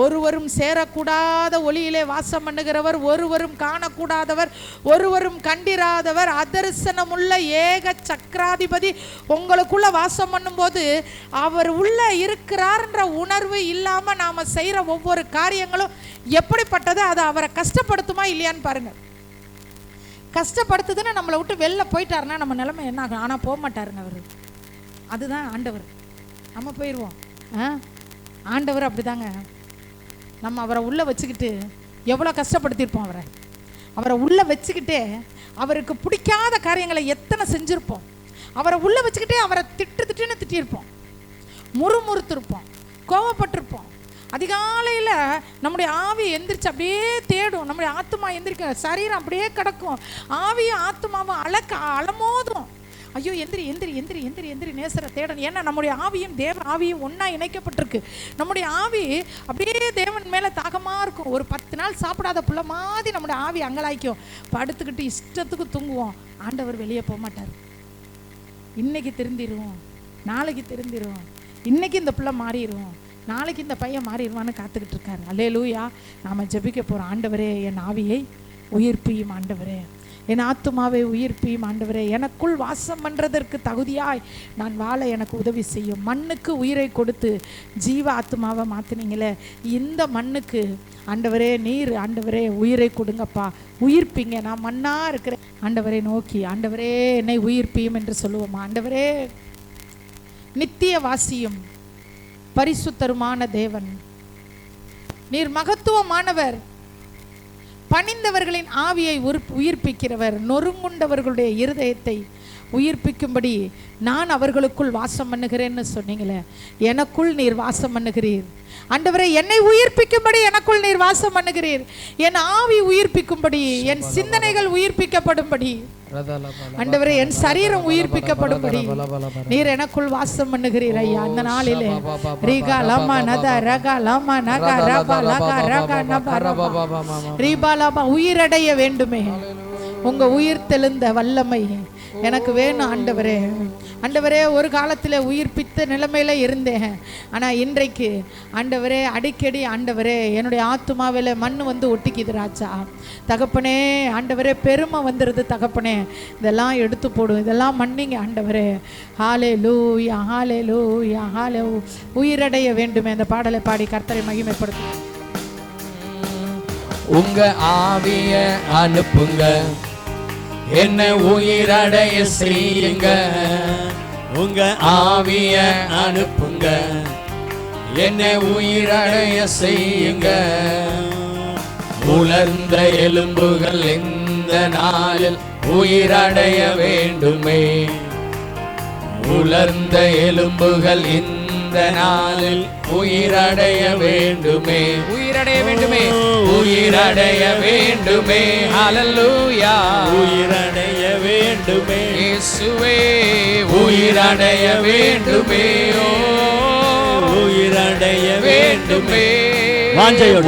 ஒருவரும் சேரக்கூடாத ஒளியிலே வாசம் பண்ணுகிறவர், ஒருவரும் காணக்கூடாதவர், ஒருவரும் கண்டிராதவர், அதரிசனமுள்ள ஏக சக்கராதிபதி உங்களுக்குள்ள வாசம் பண்ணும்போது அவர் உள்ள இருக்கிறார்ன்ற உணர்வு இல்லாம நாம செய்யற ஒவ்வொரு காரியங்களும் எப்படிப்பட்டது, அது அவரை கஷ்டப்படுத்துமா இல்லையான்னு பாருங்க. கஷ்டப்படுத்துதுன்னு நம்மளை விட்டு வெளில போயிட்டாருன்னா நம்ம நிலைமை என்ன ஆகும்? ஆனால் போக மாட்டாருங்க அவர். அதுதான் ஆண்டவர். நம்ம போயிடுவோம். ஆண்டவர் அப்படிதாங்க. நம்ம அவரை உள்ளே வச்சுக்கிட்டு எவ்வளோ கஷ்டப்படுத்தியிருப்போம். அவரை உள்ளே வச்சுக்கிட்டே அவருக்கு பிடிக்காத காரியங்களை எத்தனை செஞ்சுருப்போம். அவரை உள்ளே வச்சுக்கிட்டே அவரை திட்டுன்னு திட்டியிருப்போம், முறுமுறுத்திருப்போம், கோவப்பட்டிருப்போம். அதிகாலையில் நம்முடைய ஆவி எந்திரிச்சு அப்படியே தேடும், நம்முடைய ஆத்மா எந்திரிக்க, சரீரம் அப்படியே கிடக்கும், ஆவியும் ஆத்மாவும் அலமோதும். ஐயோ எந்திரி எந்திரி எந்திரி எந்திரி எந்திரி நேசரை தேடணும். ஏன்னா நம்முடைய ஆவியும் தேவ ஆவியும் ஒன்றா இணைக்கப்பட்டிருக்கு. நம்முடைய ஆவி அப்படியே தேவன் மேலே தாகமாக இருக்கும். ஒரு 10 நாள் சாப்பிடாத புள்ள மாதிரி நம்முடைய ஆவி அங்கலாய்க்கும். படுத்துக்கிட்டு இஷ்டத்துக்கு தூங்குவோம். ஆண்டவர் வெளியே போக மாட்டார். இன்னைக்கு திருந்திடுவோம், நாளைக்கு திருந்திடுவோம், இன்னைக்கு இந்த பிள்ளை மாறிடுவோம், நாளைக்கு இந்த பையன் மாறிடுவான்னு காத்துக்கிட்டு இருக்காரு. அல்லேலூயா. நாம் ஜெபிக்க போகிறோம். ஆண்டவரே, என் ஆவியை உயிர்ப்பியும் ஆண்டவரே, என் ஆத்துமாவை உயிர்ப்பியும் ஆண்டவரே, எனக்குள் வாசம் பண்ணுறதற்கு தகுதியாய் நான் வாழ எனக்கு உதவி செய்யும். மண்ணுக்கு உயிரை கொடுத்து ஜீவ ஆத்மாவை மாற்றினீங்களே, இந்த மண்ணுக்கு ஆண்டவரே நீர் ஆண்டவரே உயிரை கொடுங்கப்பா, உயிர்ப்பிங்க. நான் மண்ணாக இருக்கிறேன் ஆண்டவரை நோக்கி, ஆண்டவரே என்னை உயிர்ப்பியும் என்று சொல்லுவோமா? ஆண்டவரே, நித்திய வாசியும் பரிசுத்தருமான தேவன், நீர் மகத்துவமானவர், பணிந்தவர்களின் ஆவியை உயிர்ப்பிக்கிறவர், நொறுங்குண்டவர்களுடைய இருதயத்தை உயிர்ப்பிக்கும்படி நான் அவர்களுக்குள் வாசம் பண்ணுகிறேன்னு சொன்னீங்களே, எனக்குள் நீர் வாசம் பண்ணுகிறீர் ஆண்டவரே. என்னை உயிர்ப்பிக்கும்படி எனக்குள் நீர் வாசம் பண்ணுகிறீர். என் ஆவி உயிர்ப்பிக்கும்படி, என் சிந்தனைகள் உயிர்ப்பிக்கப்படும்படி ஆண்டவரே, என் சரீரம் உயிர்ப்பிக்கப்படும்படி நீர் எனக்குள் வாசம் பண்ணுகிறீர் ஐயா. அந்த நாளிலே ரீகா லமா நத ரகா லமா நகா ரபா லகா ரகா நபா ரபா ரீபா லபா உயிரடைய வேண்டுமே. உங்க உயிர் தெழுந்த வல்லமை எனக்கு வேணும் ஆண்டவரே. ஆண்டவரே, ஒரு காலத்தில் உயிர்ப்பித்த நிலைமையில இருந்தேன். ஆனால் இன்றைக்கு ஆண்டவரே அடிக்கடி ஆண்டவரே என்னுடைய ஆத்துமாவில் மண் வந்து ஒட்டிக்குது ராஜா. தகப்பனே ஆண்டவரே, பெருமை வந்துடுது தகப்பனே, இதெல்லாம் எடுத்து போடும், இதெல்லாம் மன்னிங்க ஆண்டவரே. ஹல்லேலூயா ஹல்லேலூயா ஹல்லே. உயிரடைய வேண்டுமே. அந்த பாடலை பாடி கர்த்தரை மகிமைப்படுத்தும். உங்க ஆவிய அனுப்புங்க, என்ன உயிரடைய செய்யுங்க. உங்க ஆவிய அனுப்புங்க, என்ன உயிரடைய செய்யுங்க. உலர்ந்த எலும்புகள் இந்த நாளில் உயிரடைய வேண்டுமே. உலர்ந்த எலும்புகள் இந்த நாளில் உயிரடைய வேண்டுமே. உயிரடைய வேண்டுமே, உயிரடைய வேண்டுமே. ஹல்லேலூயா. உயிரடைய வேண்டுமே இயேசுவே, உயிரடைய வேண்டுமே. உயிரடைய வேண்டுமே.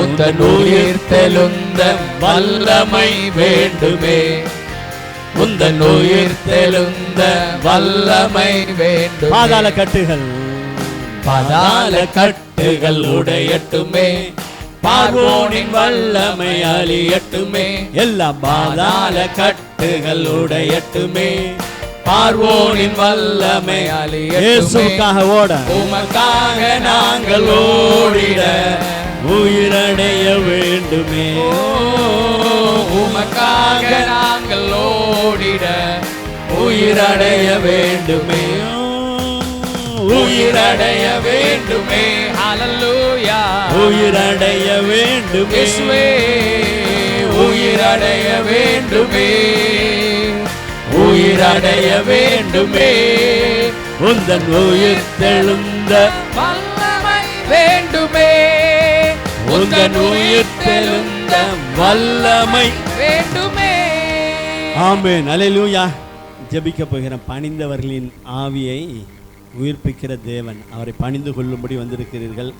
உந்தன் உயிர் தெழுந்த வல்லமை வேண்டுமே. உந்தன் உயிர் தெழுந்த வல்லமை வேண்டும். பாதாள கட்டுகள், பாதாள கட்டுகள் உடையட்டுமே. பார்வோனின் வல்லமை அழியட்டுமே. எல்லாம் பாதாள கட்டுகள் உடையட்டுமே. பார்வோனின் வல்லமை அழியட்டுமே. இயேசுவுக்காக ஓட, உமக்காக நாங்கள் ஓடிட உயிரடைய வேண்டுமே. உமக்காக நாங்கள் ஓடிட உயிரடைய வேண்டுமே. உயிரடைய வேண்டுமே. ஹல்லேலூயா. உயிரடைய வேண்டுமே. இயேசுவே, உயிரடைய வேண்டுமே. உயிரடைய வேண்டுமே. உந்தன் உயிர் தெழுந்த வல்லமை வேண்டுமே. உந்தன் உயிர் தெழுந்த வல்லமை வேண்டுமே. ஆமென். ஹல்லேலூயா. ஜெபிக்க போகிறேன். பணிந்தவர்களின் ஆவியை உயிர்ப்பிக்கிற தேவன், அவரை பணிந்து கொள்ளும்படி வந்திருக்கிறீர்கள்.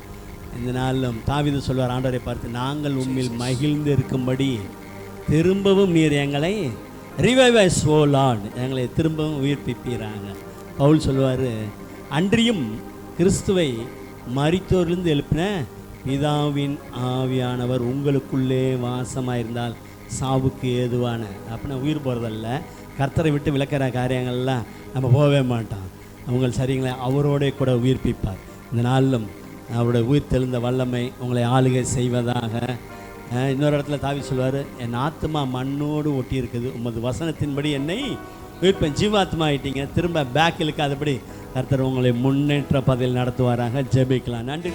இந்த நாளிலும் தாவீது சொல்வார், ஆண்டவரை பார்த்து, நாங்கள் உம்மில் மகிழ்ந்து இருக்கும்படி திரும்பவும் நீர் எங்களை ரிவைவ் அஸ் ஓ லார்ட், எங்களை திரும்பவும் உயிர்ப்பிப்பீராங்க. பவுல் சொல்வார், அன்றியும் கிறிஸ்துவை மரித்தோரிலிருந்து எழுப்பின பிதாவின் ஆவியானவர் உங்களுக்குள்ளே வாசமாயிருந்தால் சாவுக்கு ஏதுவான அப்படின்னா உயிர் போகிறதல்ல, கர்த்தரை விட்டு விலக்கிற காரியங்கள்லாம் நம்ம போகவே மாட்டோம். அவங்க சரிங்களா, அவரோட கூட உயிர்ப்பிப்பார். இந்த நாளிலும் அவருடைய உயிர் தெழுந்த வல்லமை உங்களை ஆளுகை செய்வதாக. இன்னொரு இடத்துல தாவி சொல்வார், என் ஆத்மா மண்ணோடு ஒட்டி இருக்குது, உமது வசனத்தின்படி என்னை உயிர்ப்பேன். ஜீவாத்மா ஆகிட்டீங்க, திரும்ப பேக் இழுக்காதபடி கர்த்தர் உங்களை முன்னேற்ற பாதையில் நடத்துவாராக. ஜெபிக்கலாம். நன்றி.